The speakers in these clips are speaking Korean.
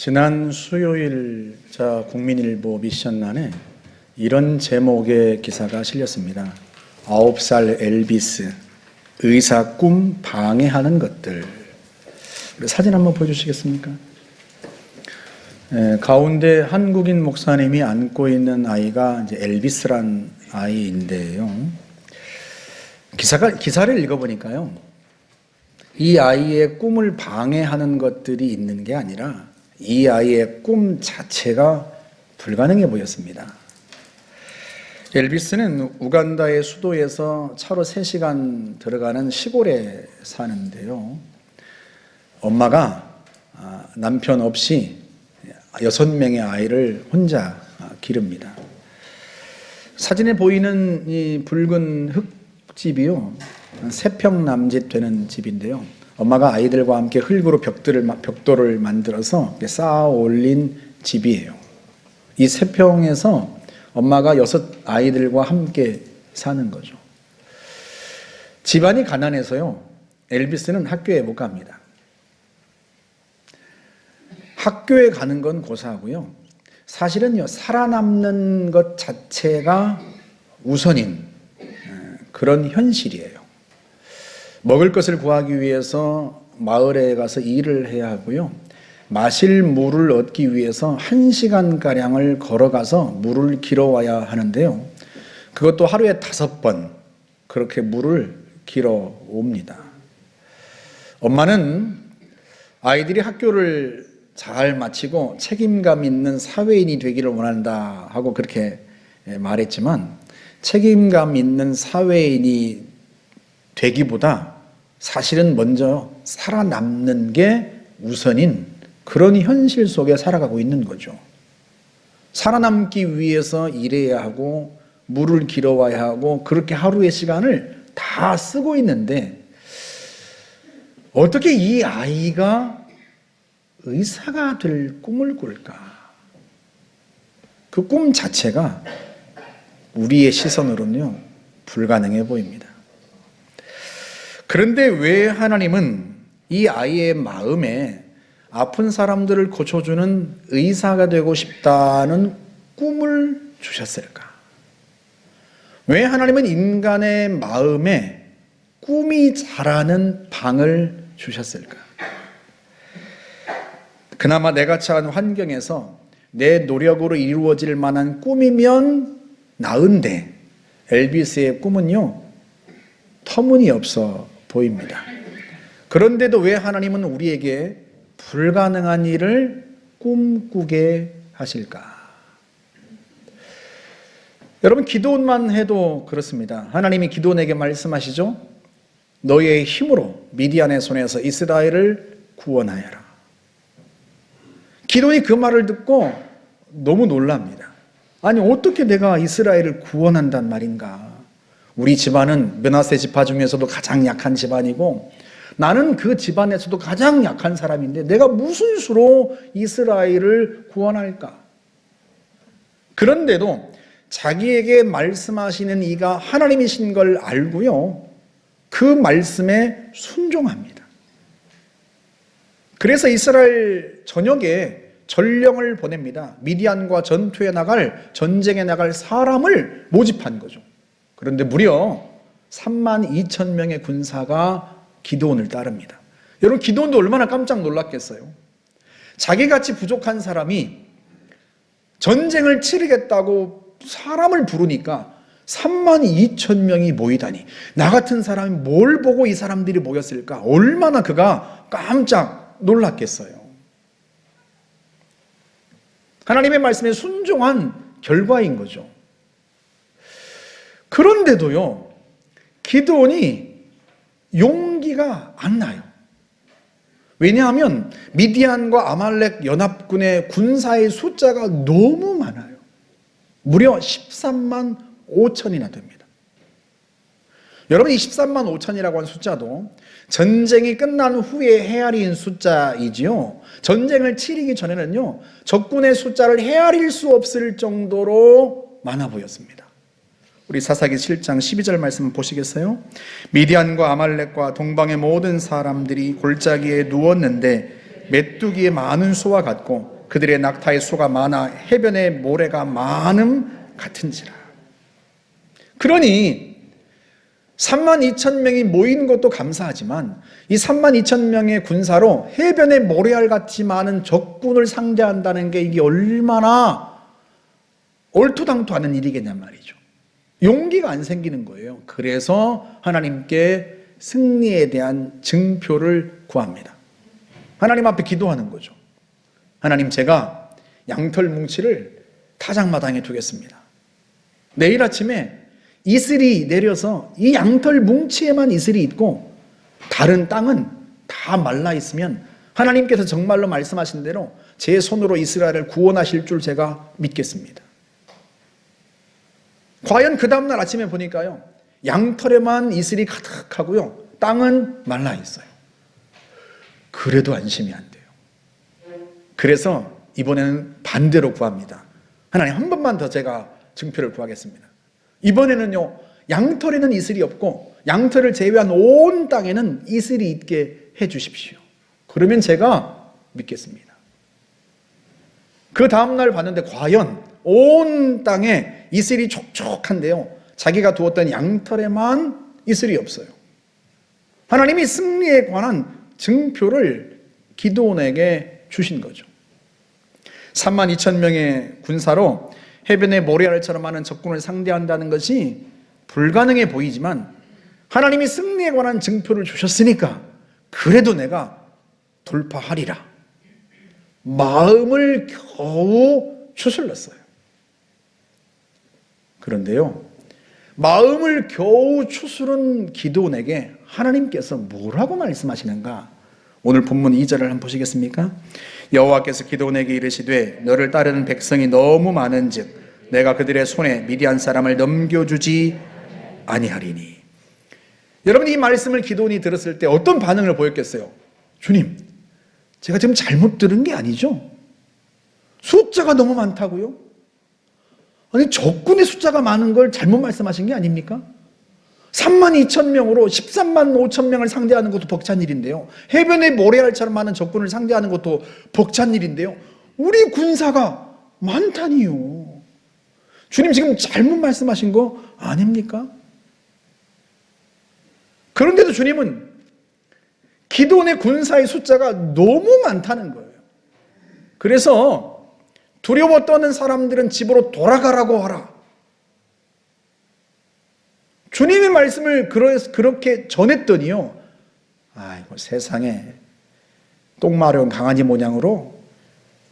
지난 수요일 국민일보 미션란에 이런 제목의 기사가 실렸습니다. 9살 엘비스, 의사 꿈 방해하는 것들. 사진 한번 보여주시겠습니까? 가운데 한국인 목사님이 안고 있는 아이가 이제 엘비스란 아이인데요. 기사를 읽어보니까요, 이 아이의 꿈을 방해하는 것들이 있는 게 아니라 이 아이의 꿈 자체가 불가능해 보였습니다. 엘비스는 우간다의 수도에서 차로 3시간 들어가는 시골에 사는데요. 엄마가 남편 없이 6명의 아이를 혼자 기릅니다. 사진에 보이는 이 붉은 흙집이요, 3평 남짓 되는 집인데요. 엄마가 아이들과 함께 흙으로 벽돌을 만들어서 쌓아 올린 집이에요. 이 3평에서 엄마가 6 아이들과 함께 사는 거죠. 집안이 가난해서요, 엘비스는 학교에 못 갑니다. 학교에 가는 건 고사하고요, 사실은요, 살아남는 것 자체가 우선인 그런 현실이에요. 먹을 것을 구하기 위해서 마을에 가서 일을 해야 하고요, 마실 물을 얻기 위해서 1시간가량을 걸어가서 물을 길어와야 하는데요, 그것도 하루에 5번 그렇게 물을 길어 옵니다. 엄마는 아이들이 학교를 잘 마치고 책임감 있는 사회인이 되기를 원한다 하고 그렇게 말했지만, 책임감 있는 사회인이 되기보다 사실은 먼저 살아남는 게 우선인 그런 현실 속에 살아가고 있는 거죠. 살아남기 위해서 일해야 하고 물을 길어와야 하고 그렇게 하루의 시간을 다 쓰고 있는데, 어떻게 이 아이가 의사가 될 꿈을 꿀까? 그 꿈 자체가 우리의 시선으로는요, 불가능해 보입니다. 그런데 왜 하나님은 이 아이의 마음에 아픈 사람들을 고쳐주는 의사가 되고 싶다는 꿈을 주셨을까? 왜 하나님은 인간의 마음에 꿈이 자라는 방을 주셨을까? 그나마 내가 처한 환경에서 내 노력으로 이루어질 만한 꿈이면 나은데, 엘비스의 꿈은요, 터무니없어 보입니다. 그런데도 왜 하나님은 우리에게 불가능한 일을 꿈꾸게 하실까? 여러분, 기도원만 해도 그렇습니다. 하나님이 기도원에게 말씀하시죠. 너의 힘으로 미디안의 손에서 이스라엘을 구원하여라. 기도원이 그 말을 듣고 너무 놀랍니다. 아니, 어떻게 내가 이스라엘을 구원한단 말인가? 우리 집안은 므낫세 지파 중에서도 가장 약한 집안이고 나는 그 집안에서도 가장 약한 사람인데 내가 무슨 수로 이스라엘을 구원할까? 그런데도 자기에게 말씀하시는 이가 하나님이신 걸 알고요, 그 말씀에 순종합니다. 그래서 이스라엘 전역에 전령을 보냅니다. 미디안과 전쟁에 나갈 사람을 모집한 거죠. 그런데 무려 32,000명의 군사가 기드온을 따릅니다. 여러분, 기드온도 얼마나 깜짝 놀랐겠어요. 자기같이 부족한 사람이 전쟁을 치르겠다고 사람을 부르니까 32,000명이 모이다니, 나 같은 사람이 뭘 보고 이 사람들이 모였을까? 얼마나 그가 깜짝 놀랐겠어요. 하나님의 말씀에 순종한 결과인 거죠. 그런데도요, 기드온이 용기가 안 나요. 왜냐하면 미디안과 아말렉 연합군의 군사의 숫자가 너무 많아요. 무려 13만 5천이나 됩니다. 여러분, 이 13만 5천이라고 하는 숫자도 전쟁이 끝난 후에 헤아린 숫자이지요, 전쟁을 치르기 전에는요, 적군의 숫자를 헤아릴 수 없을 정도로 많아 보였습니다. 우리 사사기 7장 12절 말씀 보시겠어요? 미디안과 아말렉과 동방의 모든 사람들이 골짜기에 누웠는데 메뚜기의 많은 수와 같고 그들의 낙타의 수가 많아 해변의 모래가 많음 같은지라. 그러니 32,000명이 모인 것도 감사하지만 이 32,000명의 군사로 해변의 모래알같이 많은 적군을 상대한다는 게 이게 얼마나 얼토당토하는 일이겠냔 말이죠. 용기가 안 생기는 거예요. 그래서 하나님께 승리에 대한 증표를 구합니다. 하나님 앞에 기도하는 거죠. 하나님, 제가 양털 뭉치를 타작마당에 두겠습니다. 내일 아침에 이슬이 내려서 이 양털 뭉치에만 이슬이 있고 다른 땅은 다 말라 있으면 하나님께서 정말로 말씀하신 대로 제 손으로 이스라엘을 구원하실 줄 제가 믿겠습니다. 과연 그 다음날 아침에 보니까요, 양털에만 이슬이 가득하고요, 땅은 말라 있어요. 그래도 안심이 안 돼요. 그래서 이번에는 반대로 구합니다. 하나님, 한 번만 더 제가 증표를 구하겠습니다. 이번에는요, 양털에는 이슬이 없고 양털을 제외한 온 땅에는 이슬이 있게 해 주십시오. 그러면 제가 믿겠습니다. 그 다음날 봤는데 과연 온 땅에 이슬이 촉촉한데요, 자기가 두었던 양털에만 이슬이 없어요. 하나님이 승리에 관한 증표를 기드온에게 주신 거죠. 32,000명의 군사로 해변의 모래알처럼 많은 적군을 상대한다는 것이 불가능해 보이지만 하나님이 승리에 관한 증표를 주셨으니까 그래도 내가 돌파하리라 마음을 겨우 추슬렀어요. 그런데요, 마음을 겨우 추스른 기드온에게 하나님께서 뭐라고 말씀하시는가? 오늘 본문 2절을 한번 보시겠습니까? 여호와께서 기드온에게 이르시되 너를 따르는 백성이 너무 많은즉 내가 그들의 손에 미디안 사람을 넘겨주지 아니하리니. 여러분, 이 말씀을 기드온이 들었을 때 어떤 반응을 보였겠어요? 주님, 제가 지금 잘못 들은 게 아니죠? 숫자가 너무 많다고요? 아니, 적군의 숫자가 많은 걸 잘못 말씀하신 게 아닙니까? 32,000명으로 13만 5천 명을 상대하는 것도 벅찬 일인데요, 해변의 모래알처럼 많은 적군을 상대하는 것도 벅찬 일인데요, 우리 군사가 많다니요. 주님, 지금 잘못 말씀하신 거 아닙니까? 그런데도 주님은 기드온의 군사의 숫자가 너무 많다는 거예요. 그래서 두려워 떠는 사람들은 집으로 돌아가라고 하라. 주님의 말씀을 그렇게 전했더니요, 아이고, 세상에 똥 마려운 강아지 모양으로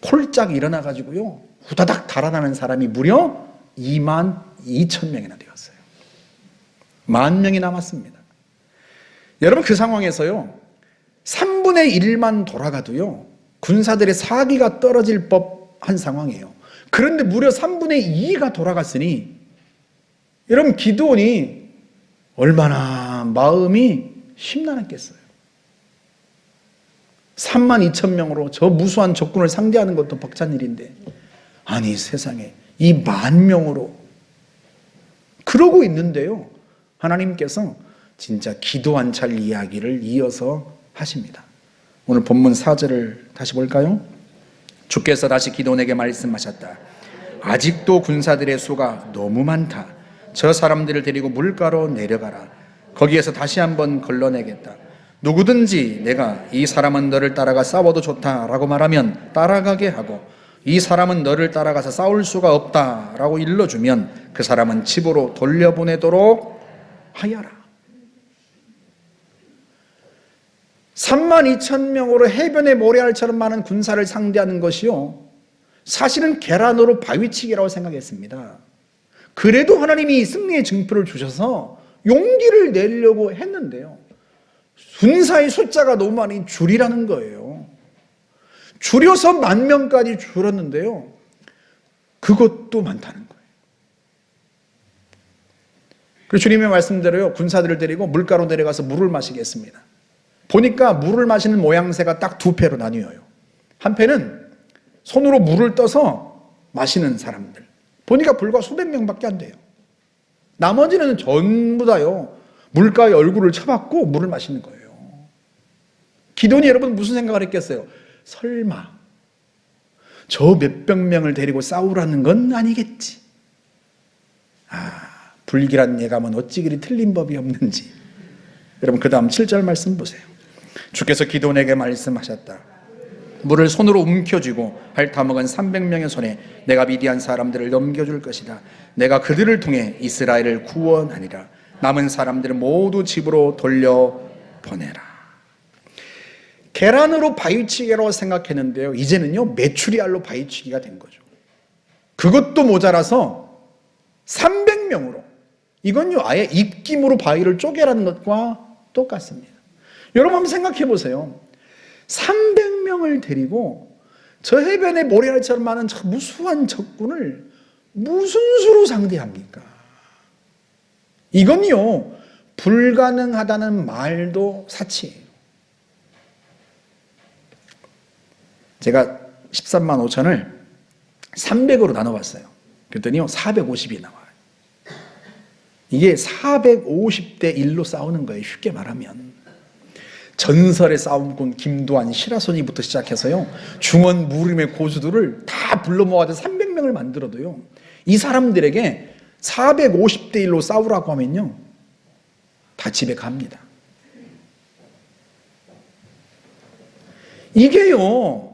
폴짝 일어나가지고요, 후다닥 달아나는 사람이 무려 22,000명이나 되었어요. 10,000명이 남았습니다. 여러분, 그 상황에서요, 3분의 1만 돌아가도요, 군사들의 사기가 떨어질 법한 상황이에요. 그런데 무려 3분의 2가 돌아갔으니 여러분, 기드온이 얼마나 마음이 심란했겠어요. 32,000명으로 저 무수한 적군을 상대하는 것도 벅찬 일인데, 아니 세상에 이 10,000명으로 그러고 있는데요, 하나님께서 진짜 기도한찰 이야기를 이어서 하십니다. 오늘 본문 4절을 다시 볼까요? 주께서 다시 기드온에게 말씀하셨다. 아직도 군사들의 수가 너무 많다. 저 사람들을 데리고 물가로 내려가라. 거기에서 다시 한번 걸러내겠다. 누구든지 내가 이 사람은 너를 따라가 싸워도 좋다라고 말하면 따라가게 하고, 이 사람은 너를 따라가서 싸울 수가 없다라고 일러주면 그 사람은 집으로 돌려보내도록 하여라. 32,000명으로 해변의 모래알처럼 많은 군사를 상대하는 것이요, 사실은 계란으로 바위치기라고 생각했습니다. 그래도 하나님이 승리의 증표를 주셔서 용기를 내려고 했는데요, 군사의 숫자가 너무 많이 줄이라는 거예요. 줄여서 10,000명까지 줄었는데요, 그것도 많다는 거예요. 그래서 주님의 말씀대로요, 군사들을 데리고 물가로 내려가서 물을 마시겠습니다. 보니까 물을 마시는 모양새가 딱 두 패로 나뉘어요. 한 패는 손으로 물을 떠서 마시는 사람들, 보니까 불과 수백 명밖에 안 돼요. 나머지는 전부 다요, 물가에 얼굴을 쳐박고 물을 마시는 거예요. 기드온이 여러분 무슨 생각을 했겠어요? 설마 저 몇백 명을 데리고 싸우라는 건 아니겠지. 불길한 예감은 어찌 그리 틀린 법이 없는지. 여러분 그 다음 7절 말씀 보세요. 주께서 기드온에게 말씀하셨다. 물을 손으로 움켜쥐고 핥아먹은 300명의 손에 내가 미디안 사람들을 넘겨줄 것이다. 내가 그들을 통해 이스라엘을 구원하리라. 남은 사람들을 모두 집으로 돌려보내라. 계란으로 바위치기라고 생각했는데요, 이제는요 메추리알로 바위치기가 된 거죠. 그것도 모자라서 300명으로, 이건요 아예 입김으로 바위를 쪼개라는 것과 똑같습니다. 여러분 한번 생각해 보세요. 300명을 데리고 저 해변의 모래알처럼 많은 저 무수한 적군을 무슨 수로 상대합니까? 이건요 불가능하다는 말도 사치예요. 제가 13만 5천을 300으로 나눠봤어요. 그랬더니요 450이 나와요. 이게 450대 1로 싸우는 거예요. 쉽게 말하면 전설의 싸움꾼 김도한, 시라소니부터 시작해서요 중원 무림의 고수들을 다 불러 모아서 300명을 만들어도요 이 사람들에게 450대 1로 싸우라고 하면요 다 집에 갑니다. 이게요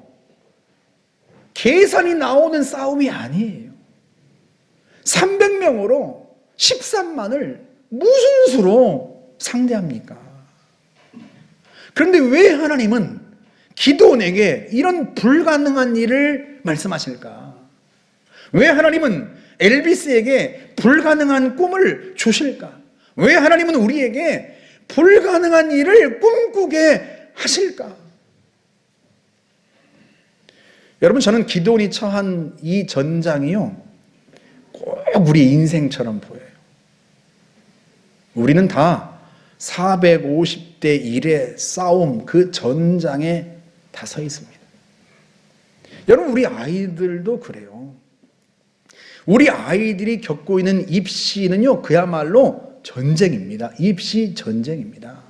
계산이 나오는 싸움이 아니에요. 300명으로 13만을 무슨 수로 상대합니까? 그런데 왜 하나님은 기드온에게 이런 불가능한 일을 말씀하실까? 왜 하나님은 엘비스에게 불가능한 꿈을 주실까? 왜 하나님은 우리에게 불가능한 일을 꿈꾸게 하실까? 여러분 저는 기드온이 처한 이 전장이요 꼭 우리 인생처럼 보여요. 우리는 다 450대 1의 싸움, 그 전장에 다 서 있습니다. 여러분 우리 아이들도 그래요. 우리 아이들이 겪고 있는 입시는요 그야말로 전쟁입니다. 입시 전쟁입니다.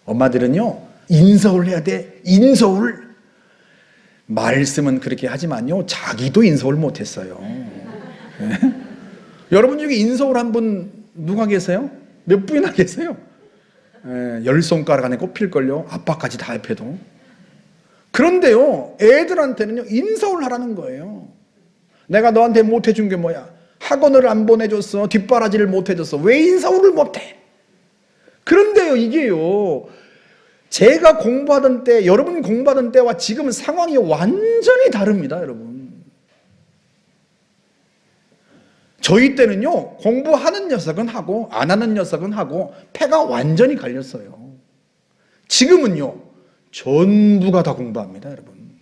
엄마들은요 인서울 해야 돼, 인서울. 말씀은 그렇게 하지만요 자기도 인서울 못했어요. 네? 여러분 중에 인서울 한 분 누가 계세요? 몇 분이나 계세요? 10손가락 안에 꼽힐걸요. 아빠까지 다 합해도. 그런데요 애들한테는요 인서울 하라는 거예요. 내가 너한테 못해준 게 뭐야? 학원을 안 보내줬어. 뒷바라지를 못해줬어. 왜 인서울을 못해? 그런데요 이게요 제가 공부하던 때, 여러분 공부하던 때와 지금 상황이 완전히 다릅니다, 여러분. 저희 때는요, 공부하는 녀석은 하고, 안 하는 녀석은 하고, 패가 완전히 갈렸어요. 지금은요, 전부가 다 공부합니다, 여러분.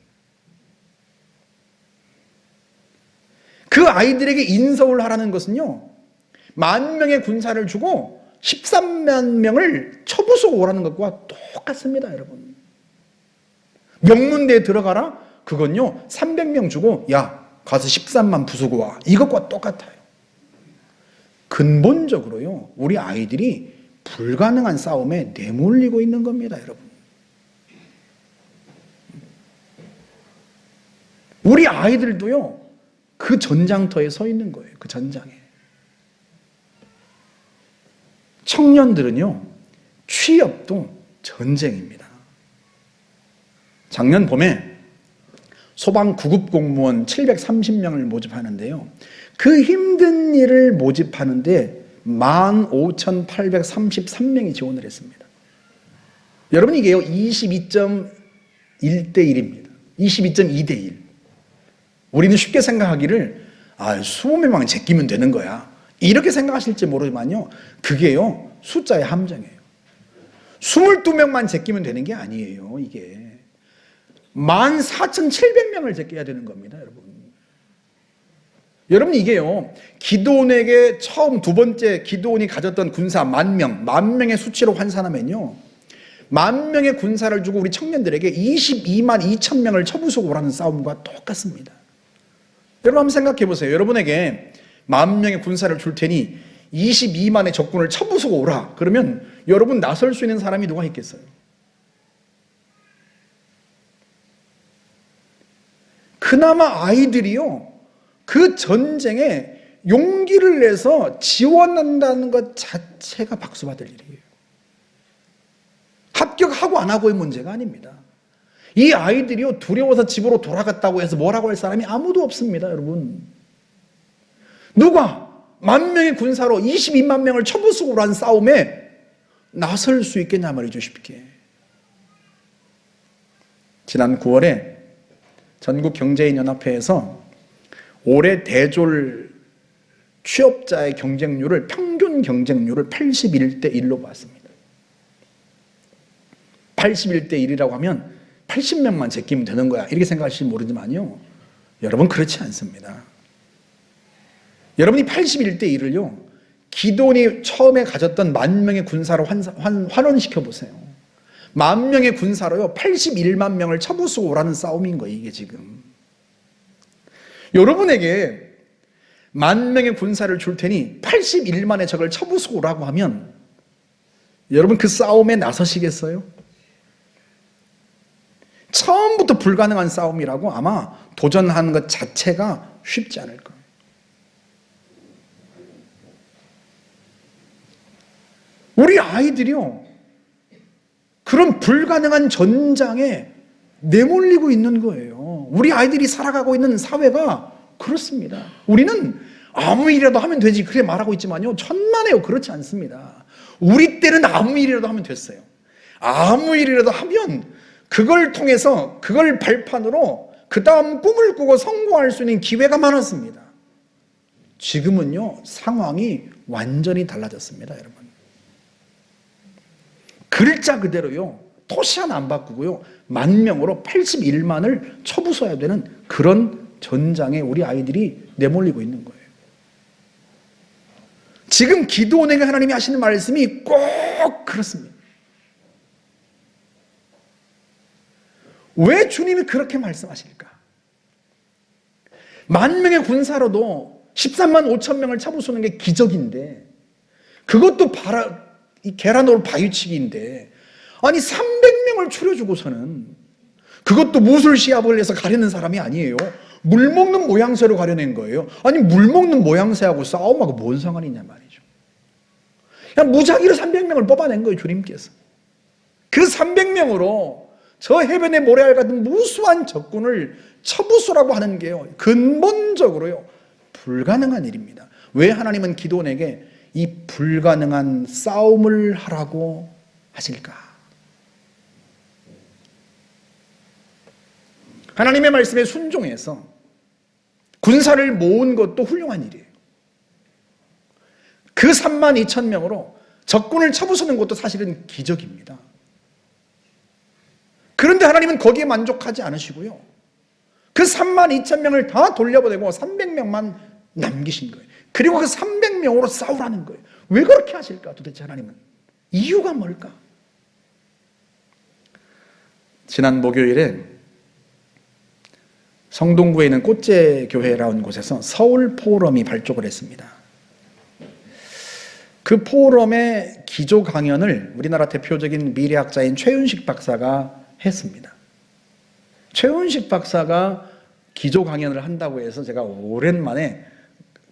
그 아이들에게 인서울 하라는 것은요, 10,000명의 군사를 주고, 13만 명을 쳐부수고 오라는 것과 똑같습니다, 여러분. 명문대에 들어가라? 그건요 300명 주고 야 가서 13만 부수고 와, 이것과 똑같아요. 근본적으로요 우리 아이들이 불가능한 싸움에 내몰리고 있는 겁니다, 여러분. 우리 아이들도요 그 전장터에 서 있는 거예요. 그 전장에. 청년들은요 취업도 전쟁입니다. 작년 봄에 소방 구급 공무원 730명을 모집하는데요, 그 힘든 일을 모집하는데 15,833명이 지원을 했습니다. 여러분 이게요 22.1대 1입니다. 22.2대 1. 우리는 쉽게 생각하기를 20명만 제끼면 되는 거야, 이렇게 생각하실지 모르지만요 그게요 숫자의 함정이에요. 22명만 제끼면 되는 게 아니에요. 이게 14,700명을 제껴야 되는 겁니다, 여러분. 여러분 이게요 기드온에게 처음 두 번째 기드온이 가졌던 군사 10,000명, 10,000명의 수치로 환산하면요 10,000명의 군사를 주고 우리 청년들에게 22만 2천 명을 쳐부수고 오라는 싸움과 똑같습니다. 여러분 한번 생각해 보세요. 여러분에게 10,000명의 군사를 줄 테니 22만의 적군을 쳐부수고 오라, 그러면 여러분 나설 수 있는 사람이 누가 있겠어요? 그 그나마 아이들이요, 그 전쟁에 용기를 내서 지원한다는 것 자체가 박수받을 일이에요. 합격하고 안 하고의 문제가 아닙니다. 이 아이들이요, 두려워서 집으로 돌아갔다고 해서 뭐라고 할 사람이 아무도 없습니다, 여러분. 누가 10,000명의 군사로 22만 명을 처부수고 한 싸움에 나설 수 있겠냐 말이죠, 쉽게. 지난 9월에 전국경제인연합회에서 올해 대졸 취업자의 경쟁률을, 평균 경쟁률을 81대 1로 봤습니다. 81대 1이라고 하면 80명만 제끼면 되는 거야, 이렇게 생각하실지 모르지만요, 여러분 그렇지 않습니다. 여러분이 81대 1을요, 기도원이 처음에 가졌던 10,000명의 군사로 환원시켜 보세요. 10,000명의 군사로요 81만 명을 쳐부수고 오라는 싸움인 거예요, 이게 지금. 여러분에게 10,000명의 군사를 줄 테니 81만의 적을 쳐부수고 오라고 하면 여러분 그 싸움에 나서시겠어요? 처음부터 불가능한 싸움이라고 아마 도전하는 것 자체가 쉽지 않을 거예요. 우리 아이들이요, 그런 불가능한 전장에 내몰리고 있는 거예요. 우리 아이들이 살아가고 있는 사회가 그렇습니다. 우리는 아무 일이라도 하면 되지 그래 말하고 있지만요, 천만에요, 그렇지 않습니다. 우리 때는 아무 일이라도 하면 됐어요. 아무 일이라도 하면 그걸 통해서, 그걸 발판으로 그 다음 꿈을 꾸고 성공할 수 있는 기회가 많았습니다. 지금은요, 상황이 완전히 달라졌습니다, 여러분. 글자 그대로요, 토시 하나 안 바꾸고요, 10,000명으로 81만을 쳐부숴야 되는 그런 전장에 우리 아이들이 내몰리고 있는 거예요. 지금 기도원에게 하나님이 하시는 말씀이 꼭 그렇습니다. 왜 주님이 그렇게 말씀하실까? 10,000명의 군사로도 13만 5천 명을 쳐부수는 게 기적인데, 그것도 이 계란으로 바위치기인데, 아니 300명을 추려주고서는, 그것도 무술 시합을 해서 가려는 사람이 아니에요. 물 먹는 모양새로 가려낸 거예요. 아니 물 먹는 모양새하고 싸움하고 뭔 상관이 있냐 말이죠. 그냥 무작위로 300명을 뽑아낸 거예요, 주님께서. 그 300명으로 저 해변의 모래알 같은 무수한 적군을 쳐부수라고 하는 게요, 근본적으로요 불가능한 일입니다. 왜 하나님은 기도원에게 이 불가능한 싸움을 하라고 하실까? 하나님의 말씀에 순종해서 군사를 모은 것도 훌륭한 일이에요. 그 32,000명으로 적군을 쳐부수는 것도 사실은 기적입니다. 그런데 하나님은 거기에 만족하지 않으시고요, 그 32,000명을 다 돌려보내고 300명만 남기신 거예요. 그리고 그 300명으로 싸우라는 거예요. 왜 그렇게 하실까 도대체 하나님은? 이유가 뭘까? 지난 목요일에 성동구에 있는 꽃제교회라는 곳에서 서울 포럼이 발족을 했습니다. 그 포럼의 기조 강연을 우리나라 대표적인 미래학자인 최윤식 박사가 했습니다. 최윤식 박사가 기조 강연을 한다고 해서 제가 오랜만에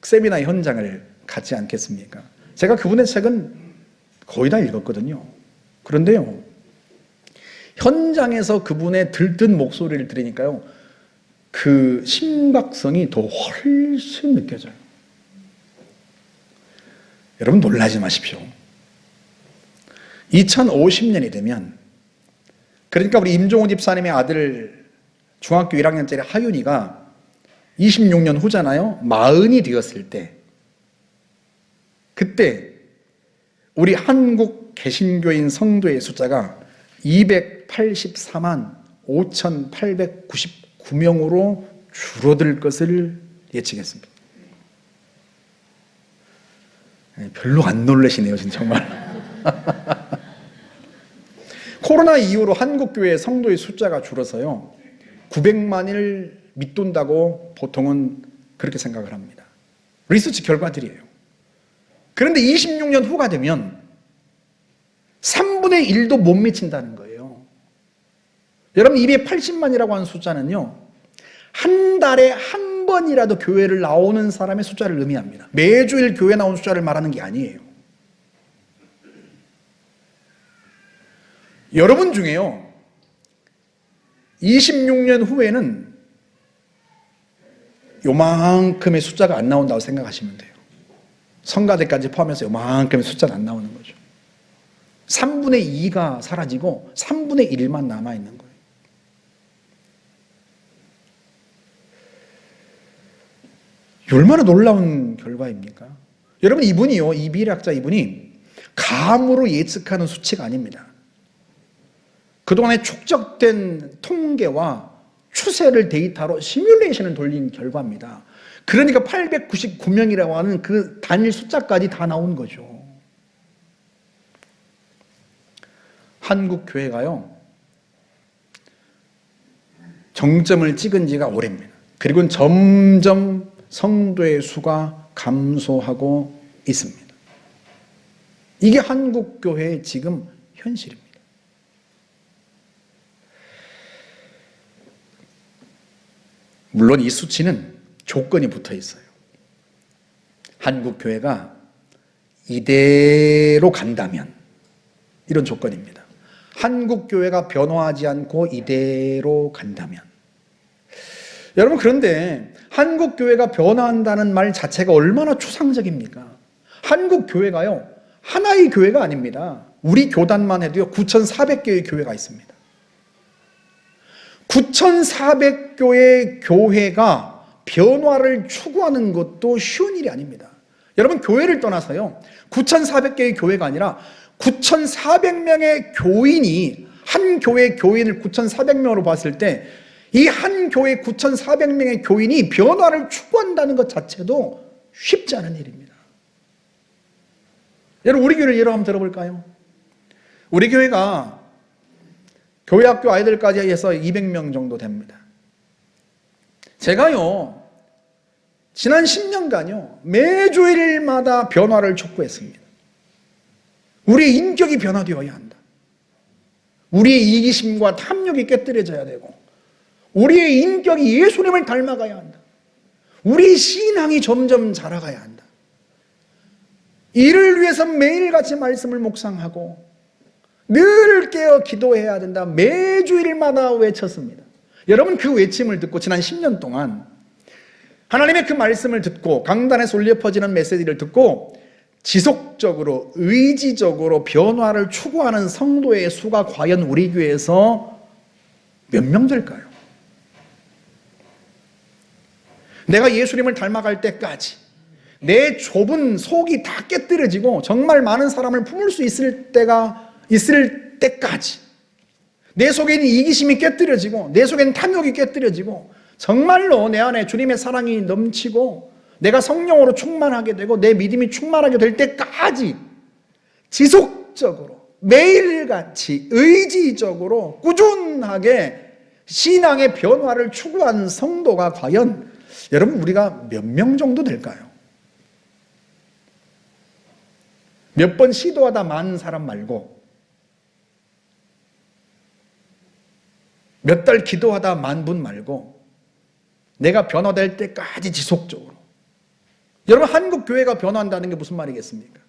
세미나 현장을 갔지 않겠습니까? 제가 그분의 책은 거의 다 읽었거든요. 그런데요, 현장에서 그분의 들뜬 목소리를 들으니까요, 그 심각성이 더 훨씬 느껴져요. 여러분 놀라지 마십시오. 2050년이 되면, 그러니까 우리 임종호 집사님의 아들 중학교 1학년짜리 하윤이가 26년 후잖아요. 40이 되었을 때, 그때 우리 한국 개신교인 성도의 숫자가 284만 5,899명으로 줄어들 것을 예측했습니다. 별로 안 놀라시네요, 정말. 코로나 이후로 한국교회 성도의 숫자가 줄어서요 900만을 밑돈다고 보통은 그렇게 생각을 합니다. 리서치 결과들이에요. 그런데 26년 후가 되면 3분의 1도 못 미친다는 거예요. 여러분 280만이라고 하는 숫자는요, 한 달에 한 번이라도 교회를 나오는 사람의 숫자를 의미합니다. 매주일 교회 나온 숫자를 말하는 게 아니에요. 여러분 중에요, 26년 후에는 요만큼의 숫자가 안 나온다고 생각하시면 돼요. 성가대까지 포함해서 요만큼의 숫자는 안 나오는 거죠. 3분의 2가 사라지고 3분의 1만 남아있는 거예요. 얼마나 놀라운 결과입니까? 여러분, 이분이요, 이 미래학자 이분이 감으로 예측하는 수치가 아닙니다. 그동안에 축적된 통계와 추세를 데이터로 시뮬레이션을 돌린 결과입니다. 그러니까 899명이라고 하는 그 단일 숫자까지 다 나온 거죠. 한국 교회가요, 정점을 찍은 지가 오래입니다. 그리고 점점 성도의 수가 감소하고 있습니다. 이게 한국 교회의 지금 현실입니다. 물론 이 수치는 조건이 붙어 있어요. 한국 교회가 이대로 간다면, 이런 조건입니다. 한국 교회가 변화하지 않고 이대로 간다면. 여러분, 그런데 한국 교회가 변화한다는 말 자체가 얼마나 추상적입니까? 한국 교회가요, 하나의 교회가 아닙니다. 우리 교단만 해도요, 9,400개의 교회가 있습니다. 9,400교의 교회가 변화를 추구하는 것도 쉬운 일이 아닙니다. 여러분, 교회를 떠나서요, 9,400개의 교회가 아니라 9,400명의 교인이, 한 교회 교인을 9,400명으로 봤을 때 이 한 교회 9,400명의 교인이 변화를 추구한다는 것 자체도 쉽지 않은 일입니다. 여러분, 우리 교회를 예로 한번 들어볼까요? 우리 교회가 교회 학교 아이들까지 해서 200명 정도 됩니다. 제가요, 지난 10년간요, 매주일마다 변화를 촉구했습니다. 우리의 인격이 변화되어야 한다. 우리의 이기심과 탐욕이 깨뜨려져야 되고, 우리의 인격이 예수님을 닮아가야 한다. 우리의 신앙이 점점 자라가야 한다. 이를 위해서 매일같이 말씀을 묵상하고 늘 깨어 기도해야 된다. 매주일마다 외쳤습니다. 여러분, 그 외침을 듣고 지난 10년 동안 하나님의 그 말씀을 듣고 강단에서 울려 퍼지는 메시지를 듣고 지속적으로 의지적으로 변화를 추구하는 성도의 수가 과연 우리 교회에서 몇 명 될까요? 내가 예수님을 닮아갈 때까지 내 좁은 속이 다 깨뜨려지고 정말 많은 사람을 품을 수 있을 때까지 내 속에 있는 이기심이 깨뜨려지고 내 속에 있는 탐욕이 깨뜨려지고 정말로 내 안에 주님의 사랑이 넘치고 내가 성령으로 충만하게 되고 내 믿음이 충만하게 될 때까지 지속적으로 매일같이 의지적으로 꾸준하게 신앙의 변화를 추구하는 성도가 과연 여러분, 우리가 몇 명 정도 될까요? 몇 번 시도하다 만 사람 말고 몇 달 기도하다 만 분 말고 내가 변화될 때까지 지속적으로. 여러분, 한국 교회가 변화한다는 게 무슨 말이겠습니까?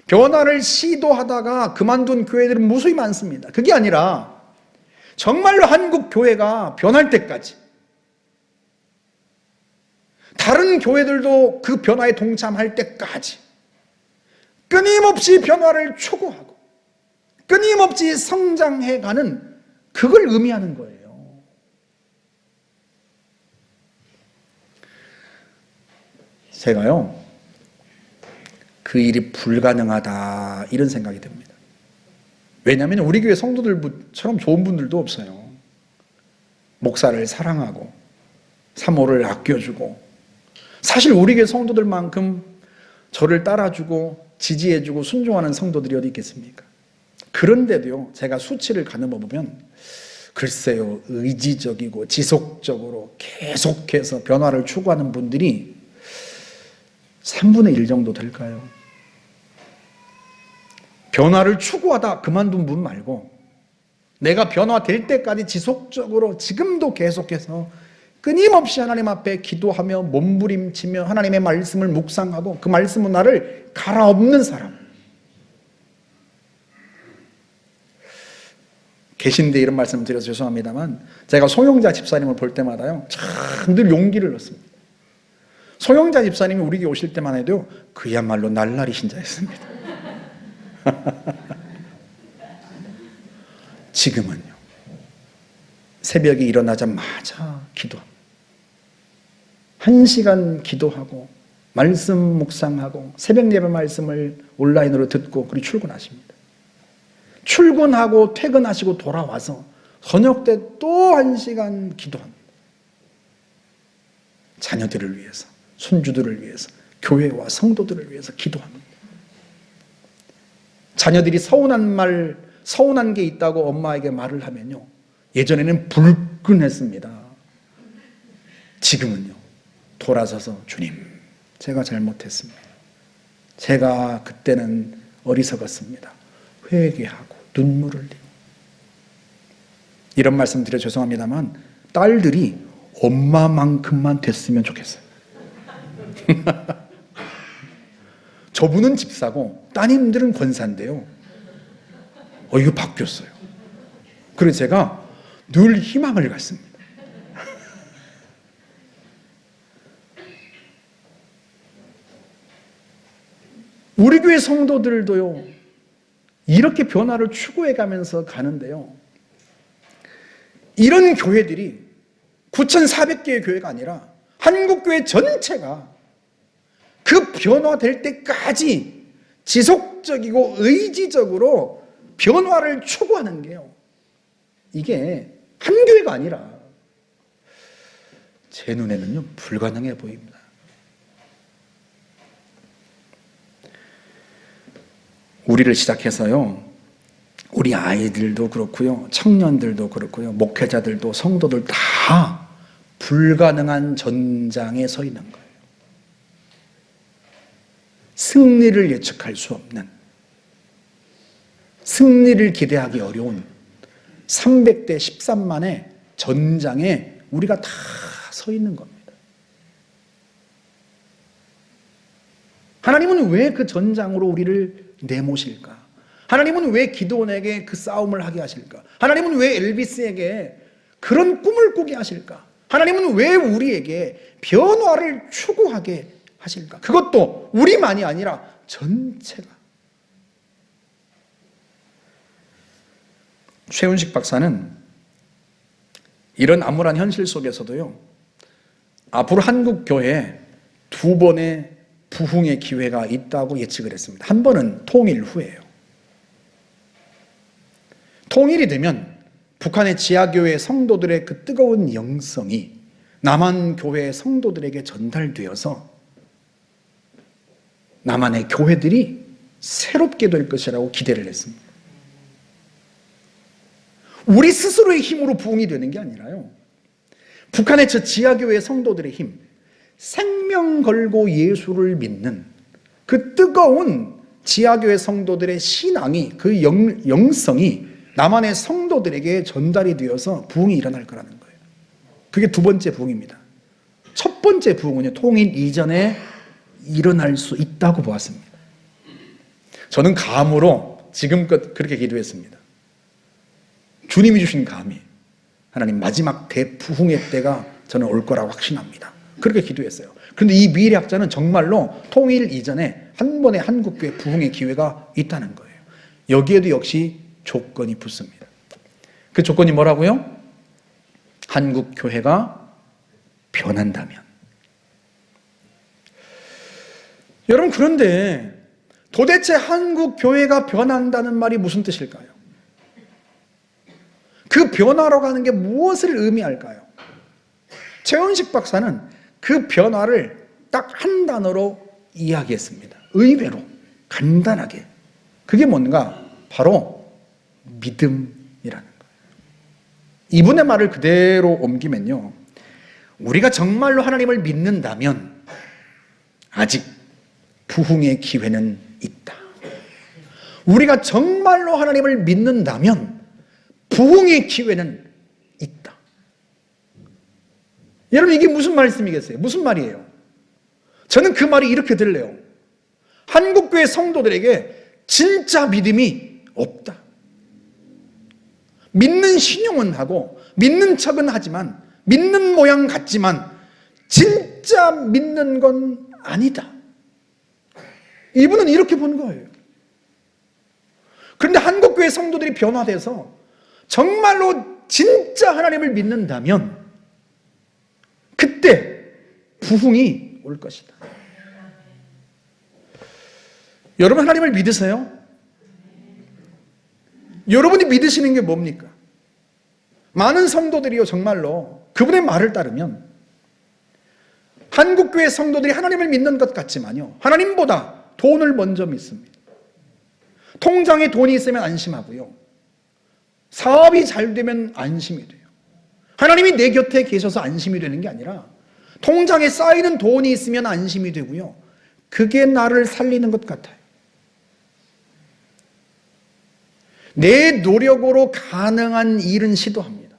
변화를 시도하다가 그만둔 교회들은 무수히 많습니다. 그게 아니라 정말로 한국 교회가 변할 때까지, 다른 교회들도 그 변화에 동참할 때까지 끊임없이 변화를 추구하고 끊임없이 성장해가는, 그걸 의미하는 거예요. 제가요, 그 일이 불가능하다 이런 생각이 듭니다. 왜냐하면 우리 교회 성도들처럼 좋은 분들도 없어요. 목사를 사랑하고 사모를 아껴주고, 사실 우리 교회 성도들만큼 저를 따라주고 지지해주고 순종하는 성도들이 어디 있겠습니까? 그런데도요, 제가 수치를 가늠해 보면 글쎄요, 의지적이고 지속적으로 계속해서 변화를 추구하는 분들이 3분의 1 정도 될까요? 변화를 추구하다 그만둔 분 말고 내가 변화될 때까지 지속적으로 지금도 계속해서 끊임없이 하나님 앞에 기도하며 몸부림치며 하나님의 말씀을 묵상하고 그 말씀은 나를 갈아엎는 사람. 계신데 이런 말씀 드려서 죄송합니다만 제가 송영자 집사님을 볼 때마다요 참 늘 용기를 얻습니다. 송영자 집사님이 우리 교회 오실 때만 해도 그야말로 날라리 신자였습니다. 지금은요 새벽에 일어나자마자 기도합니다. 1시간 기도하고 말씀 묵상하고 새벽 예배 말씀을 온라인으로 듣고 그리고 출근하십니다. 출근하고 퇴근하시고 돌아와서 저녁 때 또 1시간 기도합니다. 자녀들을 위해서, 손주들을 위해서, 교회와 성도들을 위해서 기도합니다. 자녀들이 서운한 게 있다고 엄마에게 말을 하면요 예전에는 불끈했습니다. 지금은요 돌아서서 주님 제가 잘못했습니다. 제가 그때는 어리석었습니다. 회개하고 눈물을 흘리고 이런 말씀 드려 죄송합니다만 딸들이 엄마만큼만 됐으면 좋겠어요. 저분은 집사고 따님들은 권사인데요 이거 바뀌었어요. 그래서 제가 늘 희망을 갖습니다. 우리 교회 성도들도요 이렇게 변화를 추구해 가면서 가는데요 이런 교회들이 9,400개의 교회가 아니라 한국교회 전체가 그 변화될 때까지 지속적이고 의지적으로 변화를 추구하는 게요 이게 한 교회가 아니라 제 눈에는요 불가능해 보입니다. 우리를 시작해서요 우리 아이들도 그렇고요 청년들도 그렇고요 목회자들도 성도들 다 불가능한 전장에 서 있는 거예요. 승리를 예측할 수 없는, 승리를 기대하기 어려운 300대 13만의 전장에 우리가 다 서 있는 겁니다. 하나님은 왜 그 전장으로 우리를 내모실까? 하나님은 왜 기드온에게 그 싸움을 하게 하실까? 하나님은 왜 엘비스에게 그런 꿈을 꾸게 하실까? 하나님은 왜 우리에게 변화를 추구하게 하실까? 그것도 우리만이 아니라 전체가. 최훈식 박사는 이런 암울한 현실 속에서도요 앞으로 한국 교회에 2번의 부흥의 기회가 있다고 예측을 했습니다. 한 번은 통일 후예요. 통일이 되면 북한의 지하교회 성도들의 그 뜨거운 영성이 남한 교회 성도들에게 전달되어서 남한의 교회들이 새롭게 될 것이라고 기대를 했습니다. 우리 스스로의 힘으로 부흥이 되는 게 아니라요 북한의 저 지하교회 성도들의 힘, 생명 걸고 예수를 믿는 그 뜨거운 지하교회 성도들의 신앙이, 그 영성이 남한의 성도들에게 전달이 되어서 부흥이 일어날 거라는 거예요. 그게 2번째 부흥입니다. 첫 번째 부흥은요 통일 이전에 일어날 수 있다고 보았습니다. 저는 감으로 지금껏 그렇게 기도했습니다. 주님이 주신 감이 하나님 마지막 대부흥의 때가 저는 올 거라고 확신합니다. 그렇게 기도했어요. 그런데 이 미래학자는 정말로 통일 이전에 한 번의 한국교회 부흥의 기회가 있다는 거예요. 여기에도 역시 조건이 붙습니다. 그 조건이 뭐라고요? 한국교회가 변한다면. 여러분 그런데 도대체 한국교회가 변한다는 말이 무슨 뜻일까요? 그 변화로 가는 게 무엇을 의미할까요? 최원식 박사는 그 변화를 딱 한 단어로 이야기했습니다. 의외로 간단하게. 그게 뭔가? 바로 믿음이라는 거예요. 이분의 말을 그대로 옮기면요 우리가 정말로 하나님을 믿는다면 아직 부흥의 기회는 있다. 우리가 정말로 하나님을 믿는다면 부흥의 기회는 있다. 여러분, 이게 무슨 말씀이겠어요? 무슨 말이에요? 저는 그 말이 이렇게 들려요. 한국교회 성도들에게 진짜 믿음이 없다. 믿는 신용은 하고 믿는 척은 하지만, 믿는 모양 같지만 진짜 믿는 건 아니다. 이분은 이렇게 본 거예요. 그런데 한국교회 성도들이 변화돼서 정말로 진짜 하나님을 믿는다면 그때 부흥이 올 것이다. 여러분, 하나님을 믿으세요? 여러분이 믿으시는 게 뭡니까? 많은 성도들이요, 정말로 그분의 말을 따르면 한국교회 성도들이 하나님을 믿는 것 같지만요, 하나님보다 돈을 먼저 믿습니다. 통장에 돈이 있으면 안심하고요, 사업이 잘 되면 안심이 돼요. 하나님이 내 곁에 계셔서 안심이 되는 게 아니라 통장에 쌓이는 돈이 있으면 안심이 되고요, 그게 나를 살리는 것 같아요. 내 노력으로 가능한 일은 시도합니다.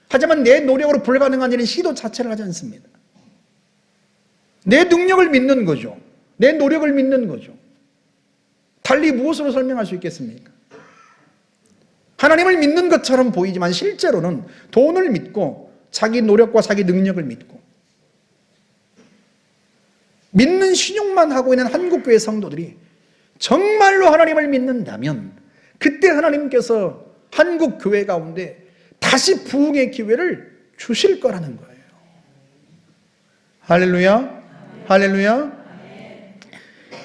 하지만 내 노력으로 불가능한 일은 시도 자체를 하지 않습니다. 내 능력을 믿는 거죠. 내 노력을 믿는 거죠. 달리 무엇으로 설명할 수 있겠습니까? 하나님을 믿는 것처럼 보이지만 실제로는 돈을 믿고 자기 노력과 자기 능력을 믿고 믿는 신용만 하고 있는 한국교회 성도들이 정말로 하나님을 믿는다면 그때 하나님께서 한국교회 가운데 다시 부흥의 기회를 주실 거라는 거예요. 할렐루야, 할렐루야.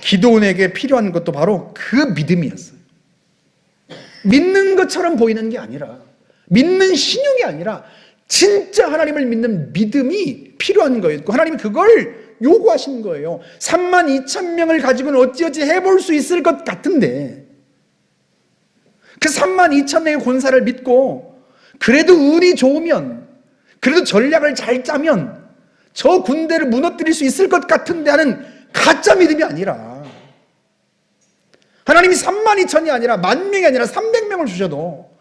기도원에게 필요한 것도 바로 그 믿음이었어요. 믿는 것처럼 보이는 게 아니라, 믿는 신용이 아니라 진짜 하나님을 믿는 믿음이 필요한 거였고, 하나님이 그걸 요구하신 거예요. 32,000명을 가지고는 어찌어찌 해볼 수 있을 것 같은데, 그 32,000명의 권사를 믿고 그래도 운이 좋으면, 그래도 전략을 잘 짜면 저 군대를 무너뜨릴 수 있을 것 같은데 하는 가짜 믿음이 아니라, 하나님이 32,000이 아니라 10,000명이 아니라 300명을 주셔도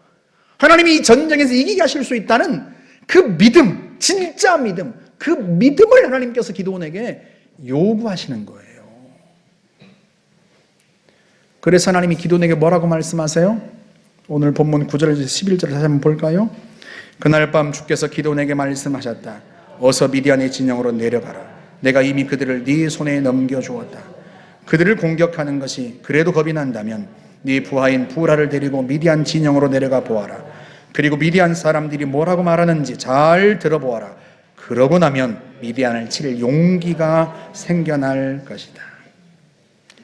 하나님이 이 전쟁에서 이기게 하실 수 있다는 그 믿음, 진짜 믿음, 그 믿음을 하나님께서 기도원에게 요구하시는 거예요. 그래서 하나님이 기도원에게 뭐라고 말씀하세요? 오늘 본문 9절에서 11절을 다시 한번 볼까요? 그날 밤 주께서 기도원에게 말씀하셨다. 어서 미디안의 진영으로 내려가라. 내가 이미 그들을 네 손에 넘겨주었다. 그들을 공격하는 것이 그래도 겁이 난다면 네 부하인 부라를 데리고 미디안 진영으로 내려가 보아라. 그리고 미디안 사람들이 뭐라고 말하는지 잘 들어보아라. 그러고 나면 미디안을 칠 용기가 생겨날 것이다.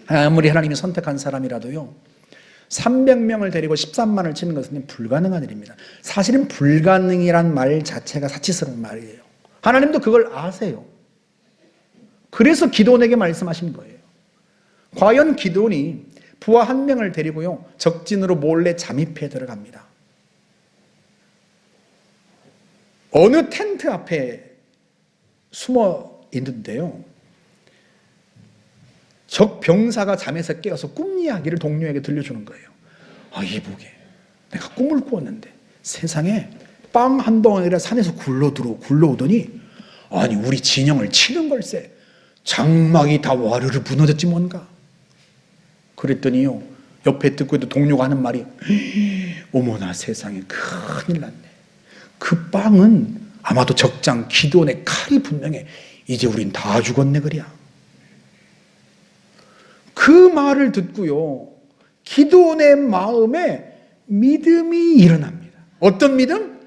아무리 하나님이 선택한 사람이라도요, 300명을 데리고 13만을 치는 것은 불가능한 일입니다. 사실은 불가능이란 말 자체가 사치스러운 말이에요. 하나님도 그걸 아세요. 그래서 기도원에게 말씀하신 거예요. 과연 기도원이 부하 1명을 데리고요, 적진으로 몰래 잠입해 들어갑니다. 어느 텐트 앞에 숨어 있는데요, 적 병사가 잠에서 깨어서 꿈 이야기를 동료에게 들려주는 거예요. 이보게, 내가 꿈을 꾸었는데 세상에 빵 한 덩어리가 산에서 굴러오더니 아니 우리 진영을 치는 걸세. 장막이 다 와르르 무너졌지 뭔가. 그랬더니요, 옆에 듣고 있던 동료가 하는 말이, 어머나 세상에 큰일 났네. 그 빵은 아마도 적장 기도원의 칼이 분명해. 이제 우린 다 죽었네 그랴. 그 말을 듣고요, 기도원의 마음에 믿음이 일어납니다. 어떤 믿음?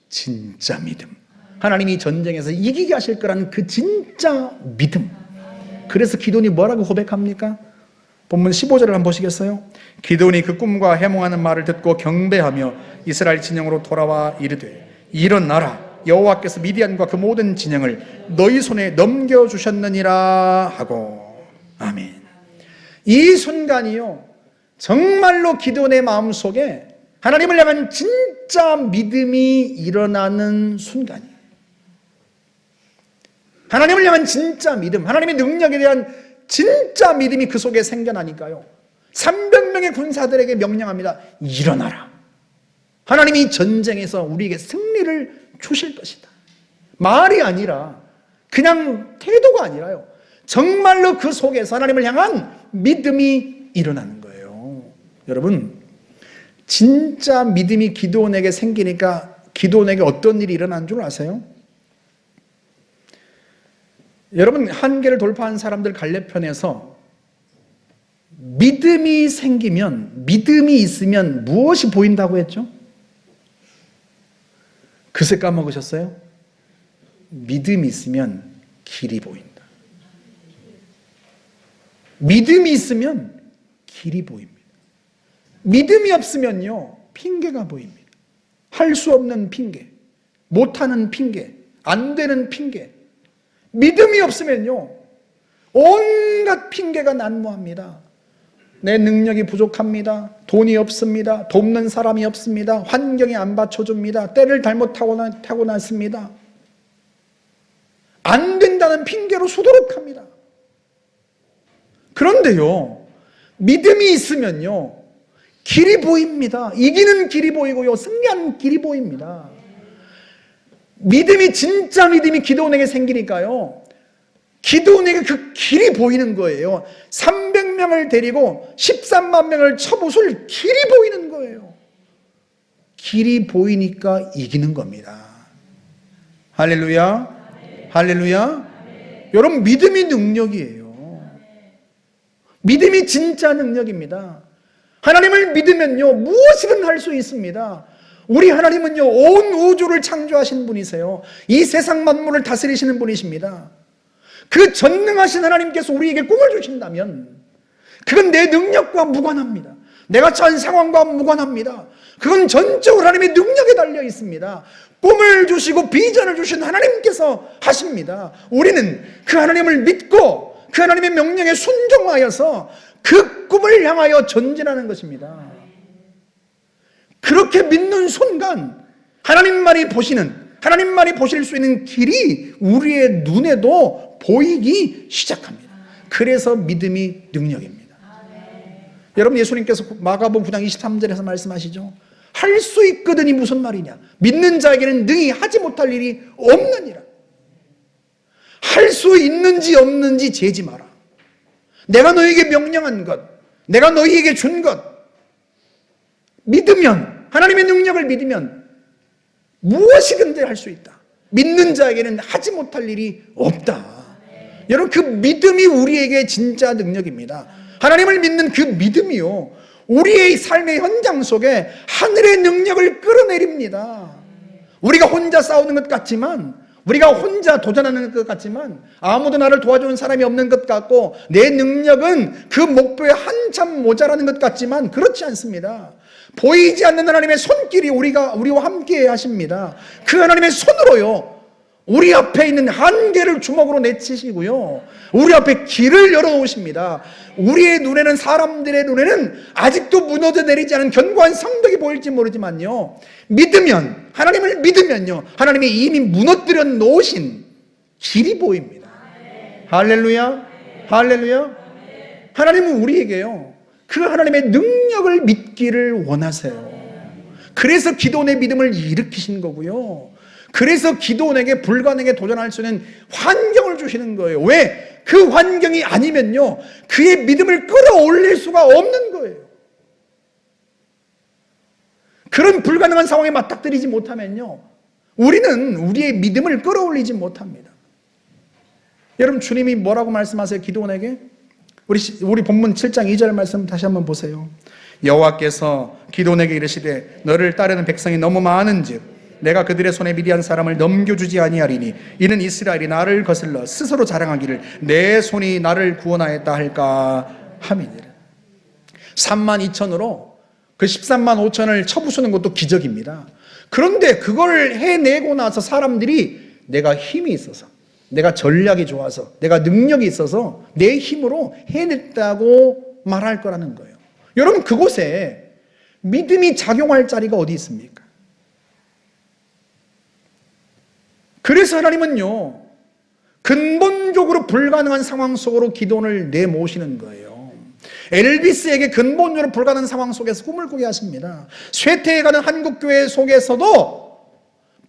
진짜 믿음. 하나님이 전쟁에서 이기게 하실 거라는 그 진짜 믿음. 그래서 기도원이 뭐라고 고백합니까? 본문 15절을 한번 보시겠어요? 기도원이 그 꿈과 해몽하는 말을 듣고 경배하며 이스라엘 진영으로 돌아와 이르되, 일어나라. 여호와께서 미디안과 그 모든 진영을 너희 손에 넘겨주셨느니라 하고. 아멘. 이 순간이요, 정말로 기도원의 마음속에 하나님을 향한 진짜 믿음이 일어나는 순간이에요. 하나님을 향한 진짜 믿음, 하나님의 능력에 대한 진짜 믿음이 그 속에 생겨나니까요, 300명의 군사들에게 명령합니다. 일어나라. 하나님이 전쟁에서 우리에게 승리를 주실 것이다. 말이 아니라, 그냥 태도가 아니라요. 정말로 그 속에서 하나님을 향한 믿음이 일어나는 거예요. 여러분, 진짜 믿음이 기드온에게 생기니까 기드온에게 어떤 일이 일어난 줄 아세요? 여러분, 한계를 돌파한 사람들 갈렙편에서 믿음이 생기면, 믿음이 있으면 무엇이 보인다고 했죠? 그새 까먹으셨어요? 믿음이 있으면 길이 보인다. 믿음이 있으면 길이 보입니다. 믿음이 없으면요, 핑계가 보입니다. 할 수 없는 핑계, 못하는 핑계, 안 되는 핑계. 믿음이 없으면요, 온갖 핑계가 난무합니다. 내 능력이 부족합니다. 돈이 없습니다. 돕는 사람이 없습니다. 환경이 안 받쳐줍니다. 때를 잘못 타고 났습니다. 안 된다는 핑계로 수두룩합니다. 그런데요, 믿음이 있으면요, 길이 보입니다. 이기는 길이 보이고요, 승리하는 길이 보입니다. 믿음이, 진짜 믿음이 기드온에게 생기니까요, 기드온에게 그 길이 보이는 거예요. 300명을 데리고 13만 명을 쳐부술 길이 보이는 거예요. 길이 보이니까 이기는 겁니다. 할렐루야. 할렐루야. 여러분, 믿음이 능력이에요. 믿음이 진짜 능력입니다. 하나님을 믿으면요, 무엇이든 할 수 있습니다. 우리 하나님은요, 온 우주를 창조하신 분이세요. 이 세상 만물을 다스리시는 분이십니다. 그 전능하신 하나님께서 우리에게 꿈을 주신다면 그건 내 능력과 무관합니다. 내가 처한 상황과 무관합니다. 그건 전적으로 하나님의 능력에 달려 있습니다. 꿈을 주시고 비전을 주신 하나님께서 하십니다. 우리는 그 하나님을 믿고 그 하나님의 명령에 순종하여서 그 꿈을 향하여 전진하는 것입니다. 그렇게 믿는 순간 하나님만이 보실 수 있는 길이 우리의 눈에도 보이기 시작합니다. 그래서 믿음이 능력입니다. 여러분, 예수님께서 마가복음 9장 23절에서 말씀하시죠. 할 수 있거든이 무슨 말이냐? 믿는 자에게는 능히 하지 못할 일이 없느니라. 할 수 있는지 없는지 재지 마라. 내가 너에게 명령한 것, 내가 너희에게 준 것, 믿으면, 하나님의 능력을 믿으면 무엇이든지 할 수 있다. 믿는 자에게는 하지 못할 일이 없다. 여러분, 그 믿음이 우리에게 진짜 능력입니다. 하나님을 믿는 그 믿음이요, 우리의 삶의 현장 속에 하늘의 능력을 끌어내립니다. 우리가 혼자 싸우는 것 같지만, 우리가 혼자 도전하는 것 같지만, 아무도 나를 도와주는 사람이 없는 것 같고, 내 능력은 그 목표에 한참 모자라는 것 같지만 그렇지 않습니다. 보이지 않는 하나님의 손길이 우리와 함께 하십니다. 그 하나님의 손으로요, 우리 앞에 있는 한계를 주먹으로 내치시고요, 우리 앞에 길을 열어놓으십니다. 우리의 눈에는, 사람들의 눈에는 아직도 무너져 내리지 않은 견고한 성벽이 보일지 모르지만요, 믿으면, 하나님을 믿으면요, 하나님이 이미 무너뜨려 놓으신 길이 보입니다. 할렐루야. 할렐루야. 하나님은 우리에게요, 그 하나님의 능력을 믿기를 원하세요. 그래서 기도원의 믿음을 일으키신 거고요, 그래서 기드온에게 불가능에 도전할 수 있는 환경을 주시는 거예요. 왜? 그 환경이 아니면요, 그의 믿음을 끌어올릴 수가 없는 거예요. 그런 불가능한 상황에 맞닥뜨리지 못하면요, 우리는 우리의 믿음을 끌어올리지 못합니다. 여러분, 주님이 뭐라고 말씀하세요? 기드온에게? 우리 본문 7장 2절 말씀 다시 한번 보세요. 여호와께서 기드온에게 이르시되 너를 따르는 백성이 너무 많은즉 내가 그들의 손에 미디안 사람을 넘겨주지 아니하리니 이는 이스라엘이 나를 거슬러 스스로 자랑하기를 내 손이 나를 구원하였다 할까 함이니라. 32,000으로 그 13만 5천을 쳐부수는 것도 기적입니다. 그런데 그걸 해내고 나서 사람들이 내가 힘이 있어서, 내가 전략이 좋아서, 내가 능력이 있어서 내 힘으로 해냈다고 말할 거라는 거예요. 여러분, 그곳에 믿음이 작용할 자리가 어디 있습니까? 그래서 하나님은요, 근본적으로 불가능한 상황 속으로 기도원을 내모시는 거예요. 엘비스에게 근본적으로 불가능한 상황 속에서 꿈을 꾸게 하십니다. 쇠퇴해가는 한국교회 속에서도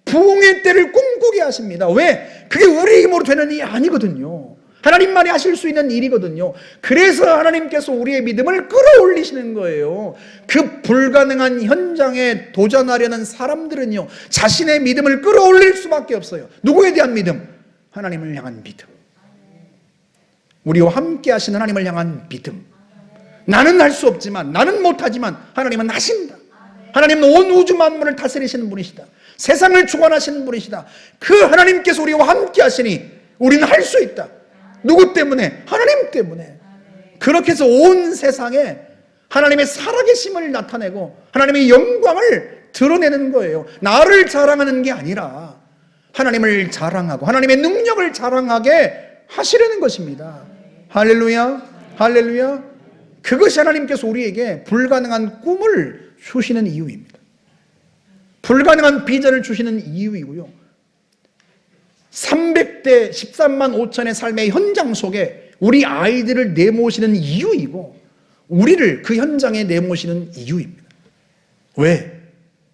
부흥의 때를 꿈꾸게 하십니다. 왜? 그게 우리 힘으로 되는 일이 아니거든요. 하나님만이 하실 수 있는 일이거든요. 그래서 하나님께서 우리의 믿음을 끌어올리시는 거예요. 그 불가능한 현장에 도전하려는 사람들은요, 자신의 믿음을 끌어올릴 수밖에 없어요. 누구에 대한 믿음? 하나님을 향한 믿음. 우리와 함께 하신 하나님을 향한 믿음. 나는 할 수 없지만, 나는 못하지만 하나님은 하신다. 하나님은 온 우주 만물을 다스리시는 분이시다. 세상을 주관하시는 분이시다. 그 하나님께서 우리와 함께 하시니 우리는 할 수 있다. 누구 때문에? 하나님 때문에. 그렇게 해서 온 세상에 하나님의 살아계심을 나타내고 하나님의 영광을 드러내는 거예요. 나를 자랑하는 게 아니라 하나님을 자랑하고 하나님의 능력을 자랑하게 하시려는 것입니다. 할렐루야, 할렐루야. 그것이 하나님께서 우리에게 불가능한 꿈을 주시는 이유입니다. 불가능한 비전을 주시는 이유이고요. 300대 13만 5천의 삶의 현장 속에 우리 아이들을 내모시는 이유이고 우리를 그 현장에 내모시는 이유입니다. 왜?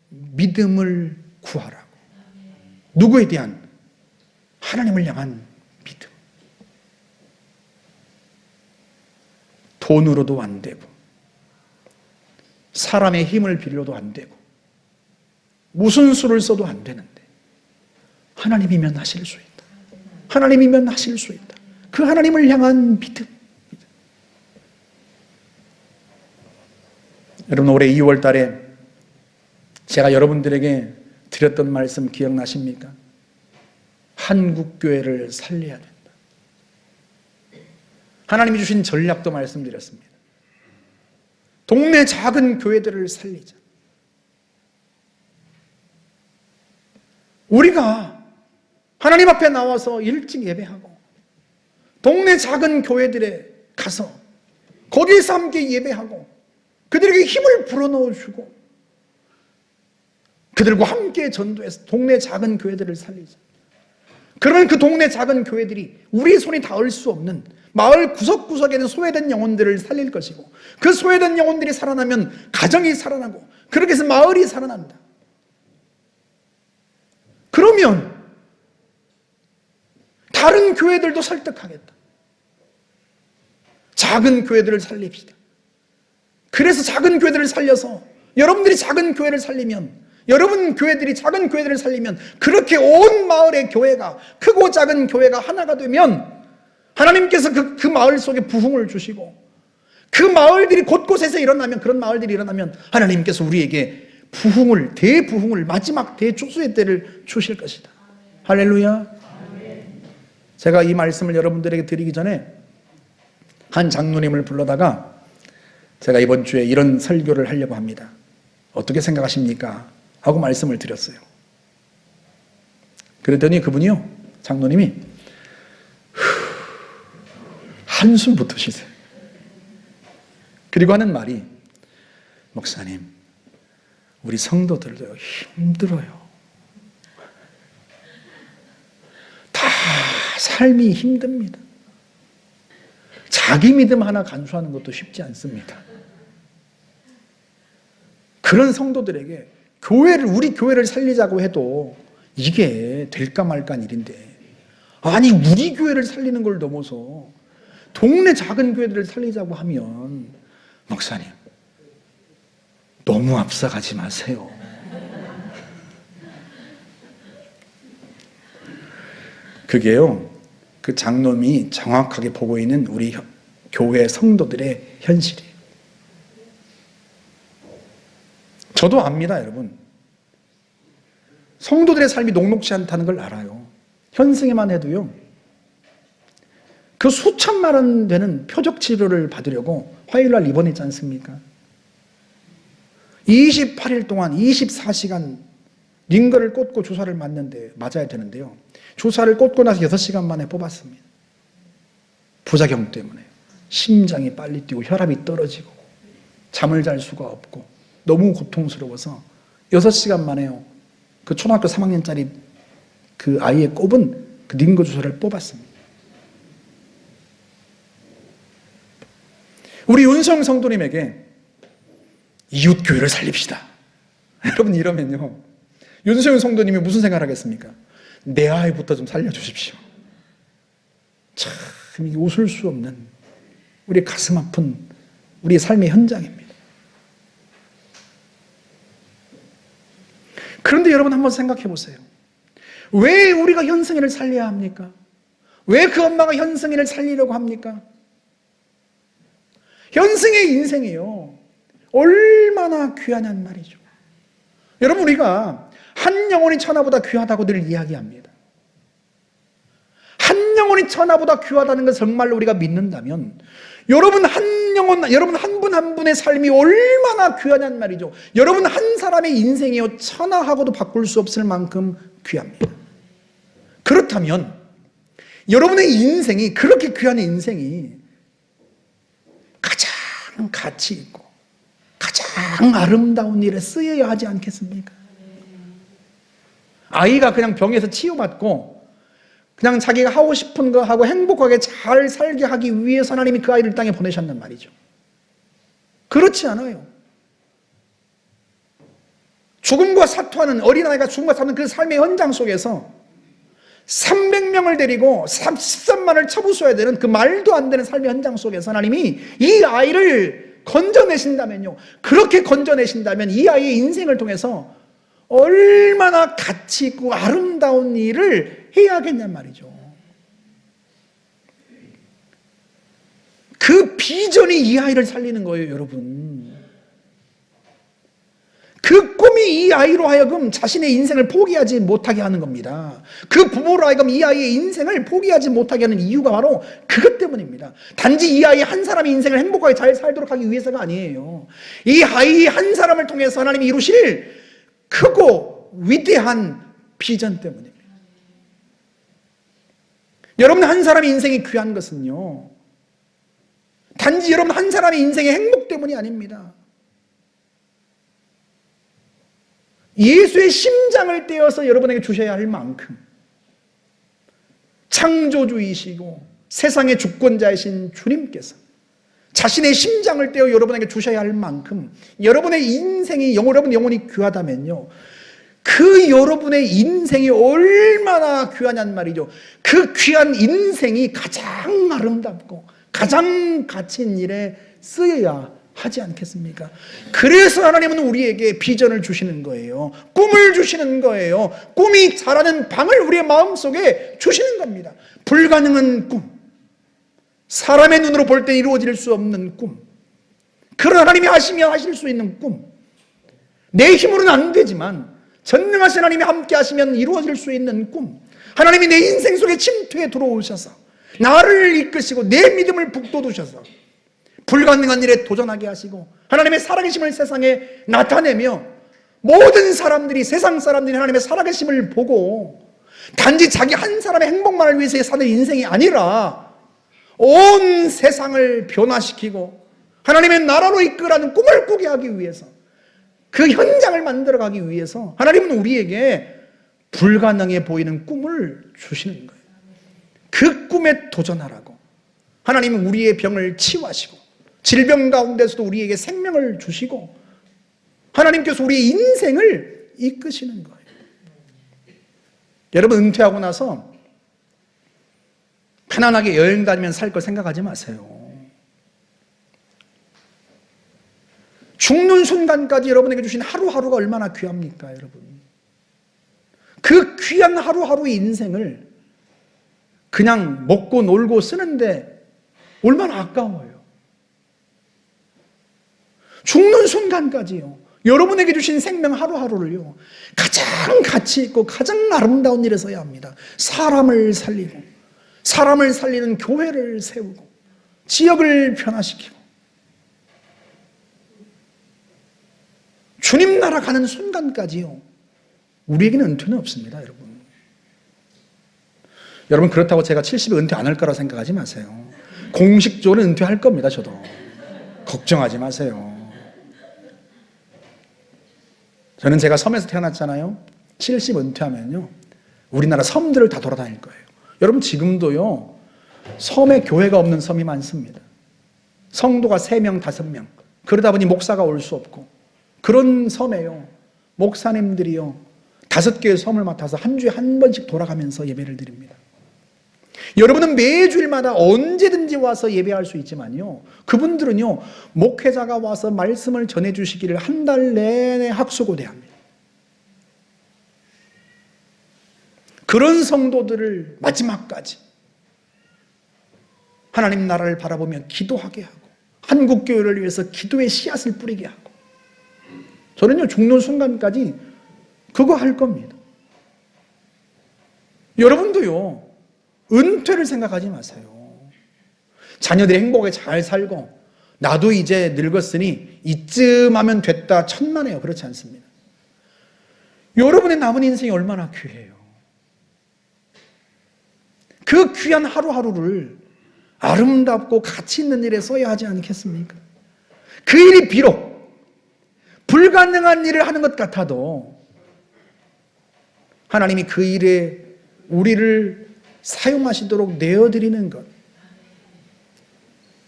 믿음을 구하라고. 누구에 대한? 하나님을 향한 믿음. 돈으로도 안 되고 사람의 힘을 빌려도 안 되고 무슨 수를 써도 안 되는데 하나님이면 하실 수 있다. 하나님이면 하실 수 있다. 그 하나님을 향한 믿음. 여러분, 올해 2월 달에 제가 여러분들에게 드렸던 말씀 기억나십니까? 한국교회를 살려야 된다. 하나님이 주신 전략도 말씀드렸습니다. 동네 작은 교회들을 살리자. 우리가 하나님 앞에 나와서 일찍 예배하고 동네 작은 교회들에 가서 거기에서 함께 예배하고 그들에게 힘을 불어넣어주고 그들과 함께 전도해서 동네 작은 교회들을 살리자. 그러면 그 동네 작은 교회들이 우리 손이 닿을 수 없는 마을 구석구석에 있는 소외된 영혼들을 살릴 것이고 그 소외된 영혼들이 살아나면 가정이 살아나고 그렇게 해서 마을이 살아난다. 그러면 다른 교회들도 설득하겠다. 작은 교회들을 살립시다. 그래서 작은 교회들을 살려서 여러분들이 작은 교회를 살리면 여러분 교회들이 작은 교회들을 살리면 그렇게 온 마을의 교회가 크고 작은 교회가 하나가 되면 하나님께서 그 마을 속에 부흥을 주시고 그 마을들이 곳곳에서 일어나면 그런 마을들이 일어나면 하나님께서 우리에게 부흥을 대부흥을 마지막 대초수의 때를 주실 것이다. 할렐루야. 제가 이 말씀을 여러분들에게 드리기 전에 한 장로님을 불러다가 제가 이번 주에 이런 설교를 하려고 합니다. 어떻게 생각하십니까? 하고 말씀을 드렸어요. 그랬더니 그분이요, 장로님이 한숨부터 쉬세요. 그리고 하는 말이, 목사님, 우리 성도들도 힘들어요. 다 삶이 힘듭니다. 자기 믿음 하나 간수하는 것도 쉽지 않습니다. 그런 성도들에게 우리 교회를 살리자고 해도 이게 될까 말까 한 일인데, 아니 우리 교회를 살리는 걸 넘어서 동네 작은 교회들을 살리자고 하면, 목사님 너무 앞서가지 마세요. 그게요, 그 장로님이 정확하게 보고 있는 우리 교회 성도들의 현실이에요. 저도 압니다, 여러분. 성도들의 삶이 녹록지 않다는 걸 알아요. 현승에만 해도요, 그 수천만 원 되는 표적 치료를 받으려고 화요일날 입원했지 않습니까? 28일 동안 24시간 링거를 꽂고 주사를 맞아야 되는데요. 주사를 꽂고 나서 6시간 만에 뽑았습니다. 부작용 때문에 심장이 빨리 뛰고 혈압이 떨어지고 잠을 잘 수가 없고 너무 고통스러워서 6시간 만에요, 그 초등학교 3학년짜리 그 아이의 꼽은 그 링거 주사를 뽑았습니다. 우리 윤성 성도님에게 이웃교회를 살립시다, 여러분 이러면요, 윤세윤 성도님이 무슨 생각을 하겠습니까? 내 아이부터 좀 살려주십시오. 참 이게 웃을 수 없는 우리 가슴 아픈 우리의 삶의 현장입니다. 그런데 여러분 한번 생각해 보세요. 왜 우리가 현승이를 살려야 합니까? 왜 그 엄마가 현승이를 살리려고 합니까? 현승의 인생이요, 얼마나 귀하냔 말이죠. 여러분, 우리가 한 영혼이 천하보다 귀하다고 늘 이야기합니다. 한 영혼이 천하보다 귀하다는 것을 정말로 우리가 믿는다면 여러분 한 영혼, 여러분 한 분 한 분의 삶이 얼마나 귀하냔 말이죠. 여러분 한 사람의 인생이요, 천하하고도 바꿀 수 없을 만큼 귀합니다. 그렇다면 여러분의 인생이, 그렇게 귀한 인생이 가장 가치 있고 가장 아름다운 일에 쓰여야 하지 않겠습니까? 아이가 그냥 병에서 치유받고 그냥 자기가 하고 싶은 거 하고 행복하게 잘 살게 하기 위해서 하나님이 그 아이를 땅에 보내셨단 말이죠. 그렇지 않아요. 죽음과 사투하는, 어린아이가 죽음과 사투하는 그 삶의 현장 속에서 300명을 데리고 13만을 쳐부숴야 되는 그 말도 안 되는 삶의 현장 속에서 하나님이 이 아이를 건져내신다면요, 그렇게 건져내신다면 이 아이의 인생을 통해서 얼마나 가치 있고 아름다운 일을 해야겠냔 말이죠. 그 비전이 이 아이를 살리는 거예요, 여러분. 그 꿈이 이 아이로 하여금 자신의 인생을 포기하지 못하게 하는 겁니다. 그 부모로 하여금 이 아이의 인생을 포기하지 못하게 하는 이유가 바로 그것 때문입니다. 단지 이 아이 한 사람의 인생을 행복하게 잘 살도록 하기 위해서가 아니에요. 이 아이 한 사람을 통해서 하나님이 이루실 크고 위대한 비전 때문입니다. 여러분 한 사람의 인생이 귀한 것은요, 단지 여러분 한 사람의 인생의 행복 때문이 아닙니다. 예수의 심장을 떼어서 여러분에게 주셔야 할 만큼 창조주이시고 세상의 주권자이신 주님께서 자신의 심장을 떼어 여러분에게 주셔야 할 만큼 여러분의 인생이, 여러분 영혼이 귀하다면요, 그 여러분의 인생이 얼마나 귀하냔 말이죠. 그 귀한 인생이 가장 아름답고 가장 가치 있는 일에 쓰여야 하지 않겠습니까? 그래서 하나님은 우리에게 비전을 주시는 거예요. 꿈을 주시는 거예요. 꿈이 자라는 방을 우리의 마음속에 주시는 겁니다. 불가능한 꿈, 사람의 눈으로 볼 때 이루어질 수 없는 꿈, 그런 하나님이 하시면 하실 수 있는 꿈, 내 힘으로는 안 되지만 전능하신 하나님이 함께 하시면 이루어질 수 있는 꿈, 하나님이 내 인생 속에 침투해 들어오셔서 나를 이끄시고 내 믿음을 북돋우셔서 불가능한 일에 도전하게 하시고 하나님의 살아계심을 세상에 나타내며 모든 사람들이, 세상 사람들이 하나님의 살아계심을 보고 단지 자기 한 사람의 행복만을 위해서 사는 인생이 아니라 온 세상을 변화시키고 하나님의 나라로 이끌어가는 꿈을 꾸게 하기 위해서, 그 현장을 만들어가기 위해서 하나님은 우리에게 불가능해 보이는 꿈을 주시는 거예요. 그 꿈에 도전하라고 하나님은 우리의 병을 치유하시고 질병 가운데서도 우리에게 생명을 주시고 하나님께서 우리의 인생을 이끄시는 거예요. 여러분, 은퇴하고 나서 편안하게 여행 다니면서 살 걸 생각하지 마세요. 죽는 순간까지 여러분에게 주신 하루하루가 얼마나 귀합니까, 여러분? 그 귀한 하루하루의 인생을 그냥 먹고 놀고 쓰는데 얼마나 아까워요. 죽는 순간까지요, 여러분에게 주신 생명 하루하루를요 가장 가치 있고 가장 아름다운 일에 써야 합니다. 사람을 살리고, 사람을 살리는 교회를 세우고 지역을 변화시키고 주님 나라 가는 순간까지요 우리에게는 은퇴는 없습니다, 여러분. 여러분, 그렇다고 제가 70에 은퇴 안 할 거라 생각하지 마세요. 공식적으로 은퇴할 겁니다. 저도 걱정하지 마세요. 저는 제가 섬에서 태어났잖아요. 70 은퇴하면요 우리나라 섬들을 다 돌아다닐 거예요. 여러분, 지금도요 섬에 교회가 없는 섬이 많습니다. 성도가 3명, 5명, 그러다 보니 목사가 올 수 없고, 그런 섬에요 목사님들이요 5개의 섬을 맡아서 한 주에 한 번씩 돌아가면서 예배를 드립니다. 여러분은 매주일마다 언제든지 와서 예배할 수 있지만요, 그분들은요, 목회자가 와서 말씀을 전해주시기를 한 달 내내 학수고대합니다. 그런 성도들을 마지막까지 하나님 나라를 바라보며 기도하게 하고 한국교회를 위해서 기도의 씨앗을 뿌리게 하고, 저는요, 죽는 순간까지 그거 할 겁니다. 여러분도요, 은퇴를 생각하지 마세요. 자녀들이 행복하게 잘 살고 나도 이제 늙었으니 이쯤 하면 됐다 천만에요. 그렇지 않습니다. 여러분의 남은 인생이 얼마나 귀해요. 그 귀한 하루하루를 아름답고 가치 있는 일에 써야 하지 않겠습니까? 그 일이 비록 불가능한 일을 하는 것 같아도 하나님이 그 일에 우리를 사용하시도록 내어드리는 것,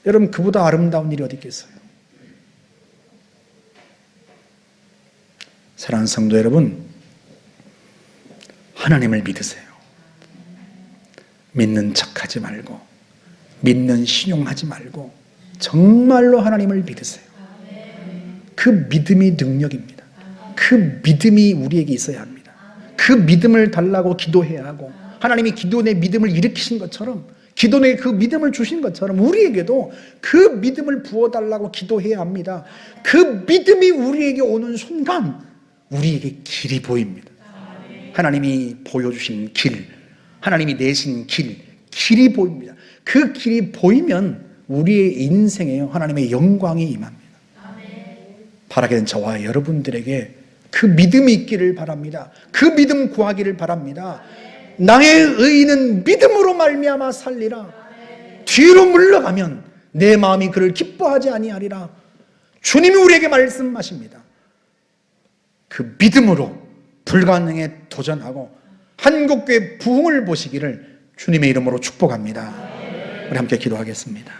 여러분, 그보다 아름다운 일이 어디 있겠어요? 사랑하는 성도 여러분, 하나님을 믿으세요. 믿는 척하지 말고, 믿는 신용하지 말고 정말로 하나님을 믿으세요. 그 믿음이 능력입니다. 그 믿음이 우리에게 있어야 합니다. 그 믿음을 달라고 기도해야 하고, 하나님이 기도의 믿음을 일으키신 것처럼, 기도의 그 믿음을 주신 것처럼 우리에게도 그 믿음을 부어달라고 기도해야 합니다. 그 믿음이 우리에게 오는 순간 우리에게 길이 보입니다. 하나님이 보여주신 길, 하나님이 내신 길이 보입니다. 그 길이 보이면 우리의 인생에 하나님의 영광이 임합니다. 바라게 된 저와 여러분들에게 그 믿음이 있기를 바랍니다. 그 믿음 구하기를 바랍니다. 나의 의인은 믿음으로 말미암아 살리라. 뒤로 물러가면 내 마음이 그를 기뻐하지 아니하리라. 주님이 우리에게 말씀하십니다. 그 믿음으로 불가능에 도전하고 한국교회 부흥을 보시기를 주님의 이름으로 축복합니다. 우리 함께 기도하겠습니다.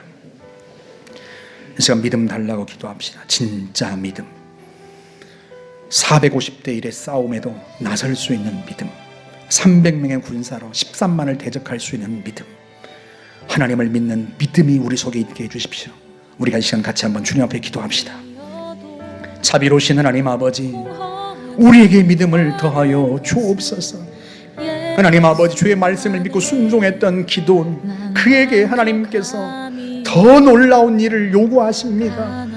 이 시간 믿음 달라고 기도합시다. 진짜 믿음. 450대 1의 싸움에도 나설 수 있는 믿음, 300명의 군사로 13만을 대적할 수 있는 믿음, 하나님을 믿는 믿음이 우리 속에 있게 해주십시오. 우리가 이 시간 같이 한번 주님 앞에 기도합시다. 자비로우신 하나님 아버지, 우리에게 믿음을 더하여 주옵소서. 하나님 아버지, 주의 말씀을 믿고 순종했던 기도는 그에게 하나님께서 더 놀라운 일을 요구하십니다.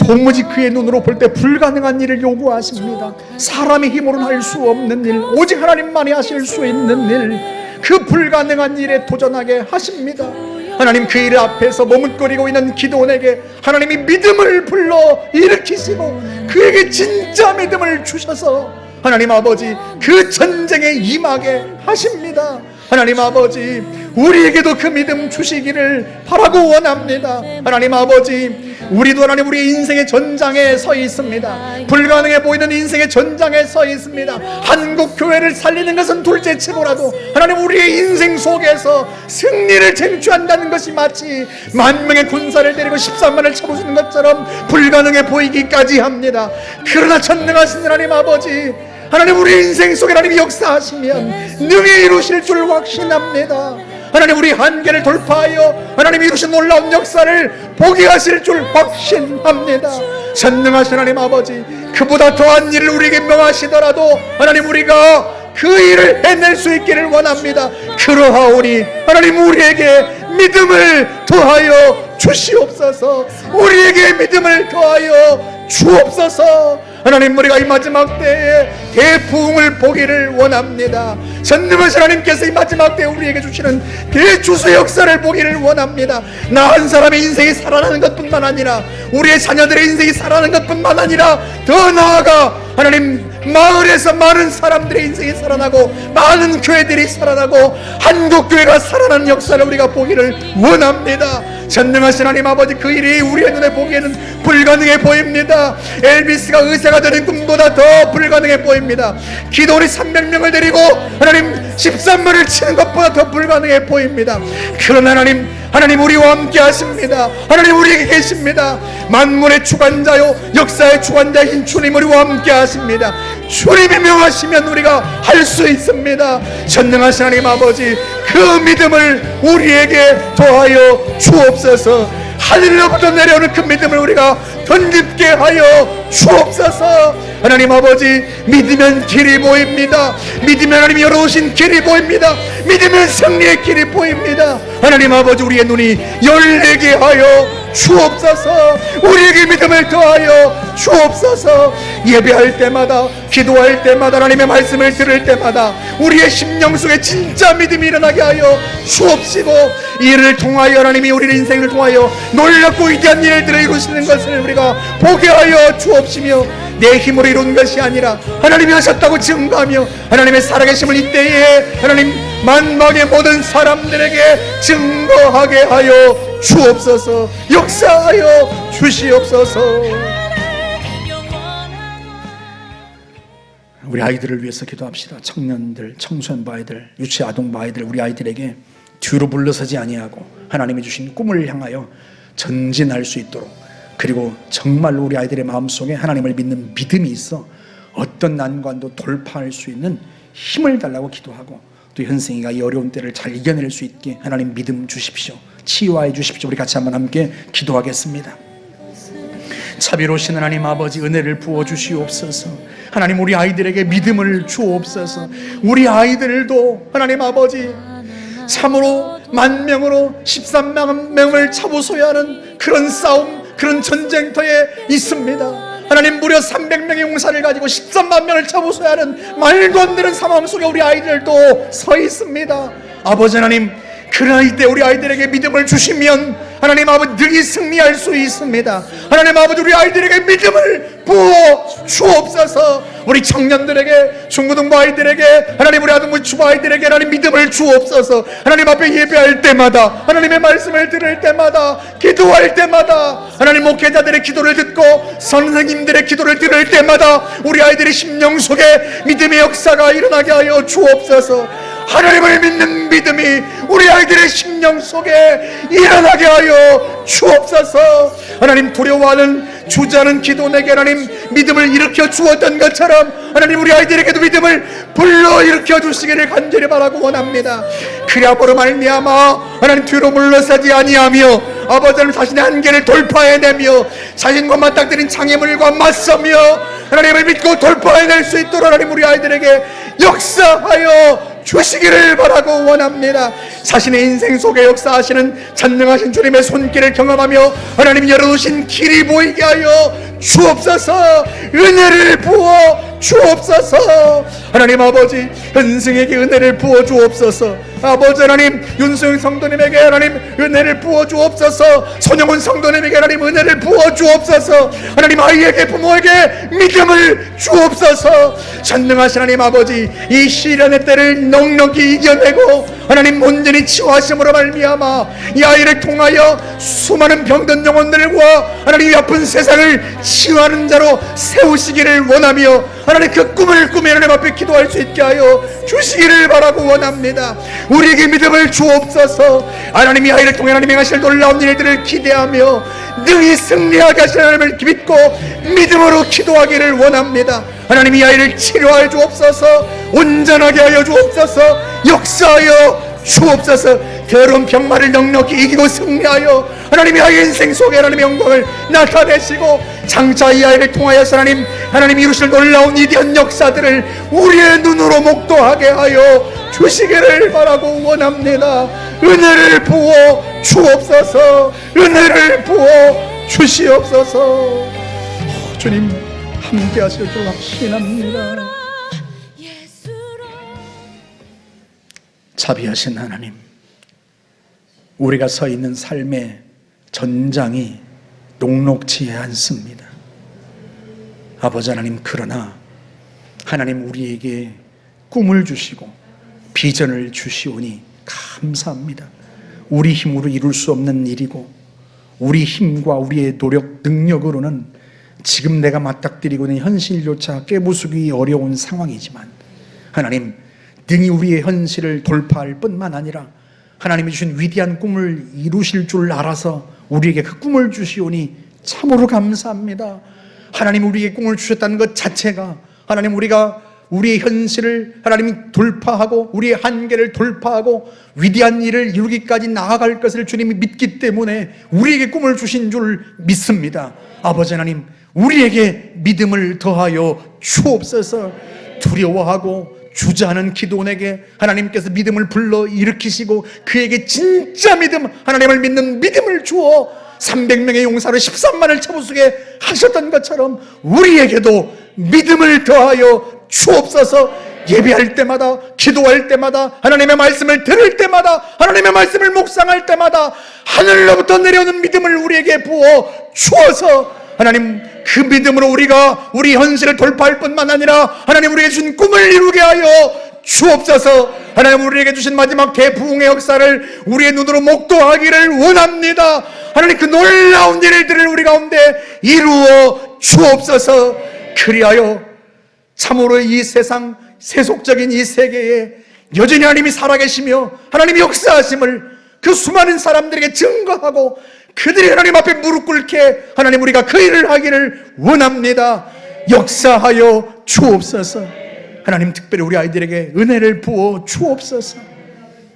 도무지 그의 눈으로 볼 때 불가능한 일을 요구하십니다. 사람의 힘으로는 할 수 없는 일, 오직 하나님만이 하실 수 있는 일, 그 불가능한 일에 도전하게 하십니다. 하나님, 그 일 앞에서 머뭇거리고 있는 기도원에게 하나님이 믿음을 불러 일으키시고 그에게 진짜 믿음을 주셔서 하나님 아버지, 그 전쟁에 임하게 하십니다. 하나님 아버지, 우리에게도 그 믿음 주시기를 바라고 원합니다. 하나님 아버지, 우리도 하나님 우리의 인생의 전장에 서 있습니다. 불가능해 보이는 인생의 전장에 서 있습니다. 한국 교회를 살리는 것은 둘째치고라도 하나님 우리의 인생 속에서 승리를 쟁취한다는 것이 마치 만명의 군사를 데리고 13만을 쳐부수는 것처럼 불가능해 보이기까지 합니다. 그러나 전능하신 하나님 아버지, 하나님 우리 인생 속에 하나님이 역사하시면 능히 이루실 줄 확신합니다. 하나님 우리 한계를 돌파하여 하나님이 이루신 놀라운 역사를 보게 하실 줄 확신합니다. 전능하신 하나님 아버지, 그보다 더한 일을 우리에게 명하시더라도 하나님 우리가 그 일을 해낼 수 있기를 원합니다. 그러하오니 하나님 우리에게 믿음을 더하여 주시옵소서. 우리에게 믿음을 더하여 주옵소서. 하나님, 우리가 이 마지막 때에 대부흥을 보기를 원합니다. 전능하신 하나님께서 이 마지막 때에 우리에게 주시는 대주수의 역사를 보기를 원합니다. 나 한 사람의 인생이 살아나는 것뿐만 아니라 우리의 자녀들의 인생이 살아나는 것뿐만 아니라 더 나아가 하나님 마을에서 많은 사람들의 인생이 살아나고 많은 교회들이 살아나고 한국교회가 살아나는 역사를 우리가 보기를 원합니다. 전능하신 하나님 아버지, 그 일이 우리의 눈에 보기에는 불가능해 보입니다. 엘비스가 의사가 되는 꿈보다 더 불가능해 보입니다. 기도원이 300명을 데리고 하나님 13만을 치는 것보다 더 불가능해 보입니다. 그러나 하나님 우리와 함께 하십니다. 하나님 우리에게 계십니다. 만물의 주관자요 역사의 주관자이신 주님 우리와 함께 하십니다. 주님이 명하시면 우리가 할 수 있습니다. 전능하신 하나님 아버지, 그 믿음을 우리에게 더하여 주옵소서. 하늘로부터 내려오는 그 믿음을 우리가 던집게 하여 주옵소서. 하나님 아버지, 믿으면 길이 보입니다. 믿으면 하나님 열어오신 길이 보입니다. 믿으면 승리의 길이 보입니다. 하나님 아버지, 우리의 눈이 열리게 하여 주옵소서. 우리에게 믿음을 더하여 주옵소서. 예배할 때마다, 기도할 때마다, 하나님의 말씀을 들을 때마다 우리의 심령 속에 진짜 믿음이 일어나게 하여 주옵시고, 이를 통하여 하나님이 우리의 인생을 통하여 놀랍고 위대한 일들을 이루시는 것을 우리가 보게 하여 주옵시며, 내 힘으로 이룬 것이 아니라 하나님이 하셨다고 증거하며 하나님의 살아계심을 이때에 하나님 만방의 모든 사람들에게 증거하게 하여 주옵소서. 역사하여 주시옵소서. 우리 아이들을 위해서 기도합시다. 청년들, 청소년부 아이들, 유치 아동부 아이들, 우리 아이들에게 뒤로 물러서지 아니하고 하나님이 주신 꿈을 향하여 전진할 수 있도록, 그리고 정말로 우리 아이들의 마음속에 하나님을 믿는 믿음이 있어 어떤 난관도 돌파할 수 있는 힘을 달라고 기도하고, 또 현승이가 이 어려운 때를 잘 이겨낼 수 있게 하나님 믿음 주십시오. 치유하여 주십시오. 우리 같이 한번 함께 기도하겠습니다. 자비로우신 하나님 아버지, 은혜를 부어주시옵소서. 하나님 우리 아이들에게 믿음을 주옵소서. 우리 아이들도 하나님 아버지 참으로 만명으로 13만 명을 잡으소야 하는 그런 싸움, 그런 전쟁터에 있습니다. 하나님 무려 300명의 용사를 가지고 13만 명을 잡으셔야 하는 말도 안 되는 상황 속에 우리 아이들도 서 있습니다. 아버지 하나님, 그러나 이때 우리 아이들에게 믿음을 주시면 하나님 아버지 능히 승리할 수 있습니다. 하나님 아버지, 우리 아이들에게 믿음을 부어 주옵소서. 우리 청년들에게, 중고등부 아이들에게, 하나님 우리 아동부 주부 아이들에게 하나님 믿음을 주옵소서. 하나님 앞에 예배할 때마다, 하나님의 말씀을 들을 때마다, 기도할 때마다, 하나님 목회자들의 기도를 듣고 선생님들의 기도를 들을 때마다 우리 아이들의 심령 속에 믿음의 역사가 일어나게 하여 주옵소서. 하나님을 믿는 믿음이 우리 아이들의 심령 속에 일어나게 하여 주옵소서. 하나님 두려워하는 주저하는 기도 내게 하나님 믿음을 일으켜 주었던 것처럼 하나님 우리 아이들에게도 믿음을 불러일으켜 주시기를 간절히 바라고 원합니다. 그리하므로 말미암아 하나님 뒤로 물러서지 아니하며 아버지 하나님 자신의 한계를 돌파해내며 자신과 맞닥뜨린 장애물과 맞서며 하나님을 믿고 돌파해낼 수 있도록 하나님 우리 아이들에게 역사하여 주시기를 바라고 원합니다. 자신의 인생 속에 역사하시는 전능하신 주님의 손길을 경험하며 하나님이 열어두신 길이 보이게 하여 주옵소서. 은혜를 부어 주옵소서. 하나님 아버지, 현승에게 은혜를 부어 주옵소서. 아버지 하나님, 윤수영 성도님에게 하나님 은혜를 부어 주옵소서. 손영훈 성도님에게 하나님 은혜를 부어 주옵소서. 하나님 아이에게, 부모에게 믿음을 주옵소서. 전능하신 하나님 아버지, 이 시련의 때를 넉넉히 이겨내고 하나님 온전히 치유하심으로 말미암아 이 아이를 통하여 수많은 병든 영혼들과 하나님 이 아픈 세상을 치유하는 자로 세우시기를 원하며 하나님 그 꿈을 꾸며 하나님 앞에 기도할 수 있게 하여 주시기를 바라고 원합니다. 우리에게 믿음을 주옵소서. 하나님이 아이를 통해 하나님 행하실 놀라운 일들을 기대하며 능히 승리하게 하실 하나님을 믿고 믿음으로 기도하기를 원합니다. 하나님 이 아이를 치료하여 주옵소서. 온전하게 하여 주옵소서. 역사하여 주옵소서. 더러운 병마를 넉넉히 이기고 승리하여 하나님의 아이의 인생 속에 하나님의 영광을 나타내시고 장차 이 아이를 통하여서 하나님 이루실 놀라운 위대한 역사들을 우리의 눈으로 목도하게 하여 주시기를 바라고 원합니다. 은혜를 부어 주옵소서. 은혜를 부어 주시옵소서. 주님 함께 하실 줄 확신합니다. 자비하신 하나님, 우리가 서 있는 삶의 전장이 녹록지 않습니다. 아버지 하나님, 그러나 하나님 우리에게 꿈을 주시고 비전을 주시오니 감사합니다. 우리 힘으로 이룰 수 없는 일이고 우리 힘과 우리의 노력, 능력으로는 지금 내가 맞닥뜨리고 있는 현실조차 깨부수기 어려운 상황이지만 하나님, 능히 우리의 현실을 돌파할 뿐만 아니라 하나님이 주신 위대한 꿈을 이루실 줄 알아서 우리에게 그 꿈을 주시오니 참으로 감사합니다. 하나님, 우리에게 꿈을 주셨다는 것 자체가 하나님, 우리가 우리의 현실을 하나님이 돌파하고 우리의 한계를 돌파하고 위대한 일을 이루기까지 나아갈 것을 주님이 믿기 때문에 우리에게 꿈을 주신 줄 믿습니다. 아버지 하나님, 우리에게 믿음을 더하여 주옵소서. 두려워하고 주저하는 기도원에게 하나님께서 믿음을 불러 일으키시고 그에게 진짜 믿음, 하나님을 믿는 믿음을 주어 300명의 용사로 13만을 쳐부수게 하셨던 것처럼 우리에게도 믿음을 더하여 주옵소서. 예배할 때마다, 기도할 때마다, 하나님의 말씀을 들을 때마다, 하나님의 말씀을 묵상할 때마다 하늘로부터 내려오는 믿음을 우리에게 부어 주어서 하나님, 그 믿음으로 우리가 우리 현실을 돌파할 뿐만 아니라 하나님, 우리에게 주신 꿈을 이루게 하여 주옵소서. 하나님, 우리에게 주신 마지막 대부흥의 역사를 우리의 눈으로 목도하기를 원합니다. 하나님, 그 놀라운 일들을 우리 가운데 이루어 주옵소서. 그리하여 참으로 이 세상, 세속적인 이 세계에 여전히 하나님이 살아계시며 하나님이 역사하심을 그 수많은 사람들에게 증거하고 그들이 하나님 앞에 무릎 꿇게 하나님, 우리가 그 일을 하기를 원합니다. 역사하여 주옵소서. 하나님, 특별히 우리 아이들에게 은혜를 부어 주옵소서.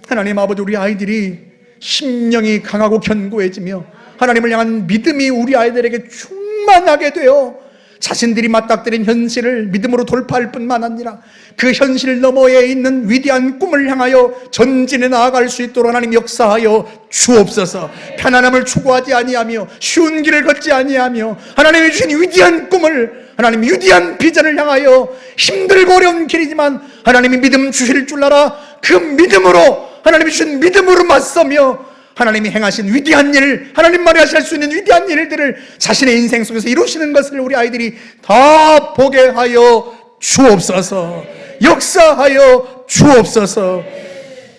하나님 아버지, 우리 아이들이 심령이 강하고 견고해지며 하나님을 향한 믿음이 우리 아이들에게 충만하게 되어 자신들이 맞닥뜨린 현실을 믿음으로 돌파할 뿐만 아니라 그 현실 너머에 있는 위대한 꿈을 향하여 전진해 나아갈 수 있도록 하나님 역사하여 주옵소서. 편안함을 추구하지 아니하며 쉬운 길을 걷지 아니하며 하나님이 주신 위대한 꿈을, 하나님 위대한 비전을 향하여 힘들고 어려운 길이지만 하나님이 믿음 주실 줄 알아 그 믿음으로, 하나님이 주신 믿음으로 맞서며 하나님이 행하신 위대한 일, 하나님만이 하실 수 있는 위대한 일들을 자신의 인생 속에서 이루시는 것을 우리 아이들이 다 보게 하여 주옵소서. 역사하여 주옵소서.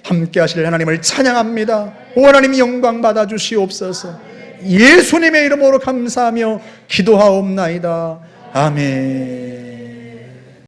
함께 하실 하나님을 찬양합니다. 오 하나님, 영광 받아 주시옵소서. 예수님의 이름으로 감사하며 기도하옵나이다. 아멘.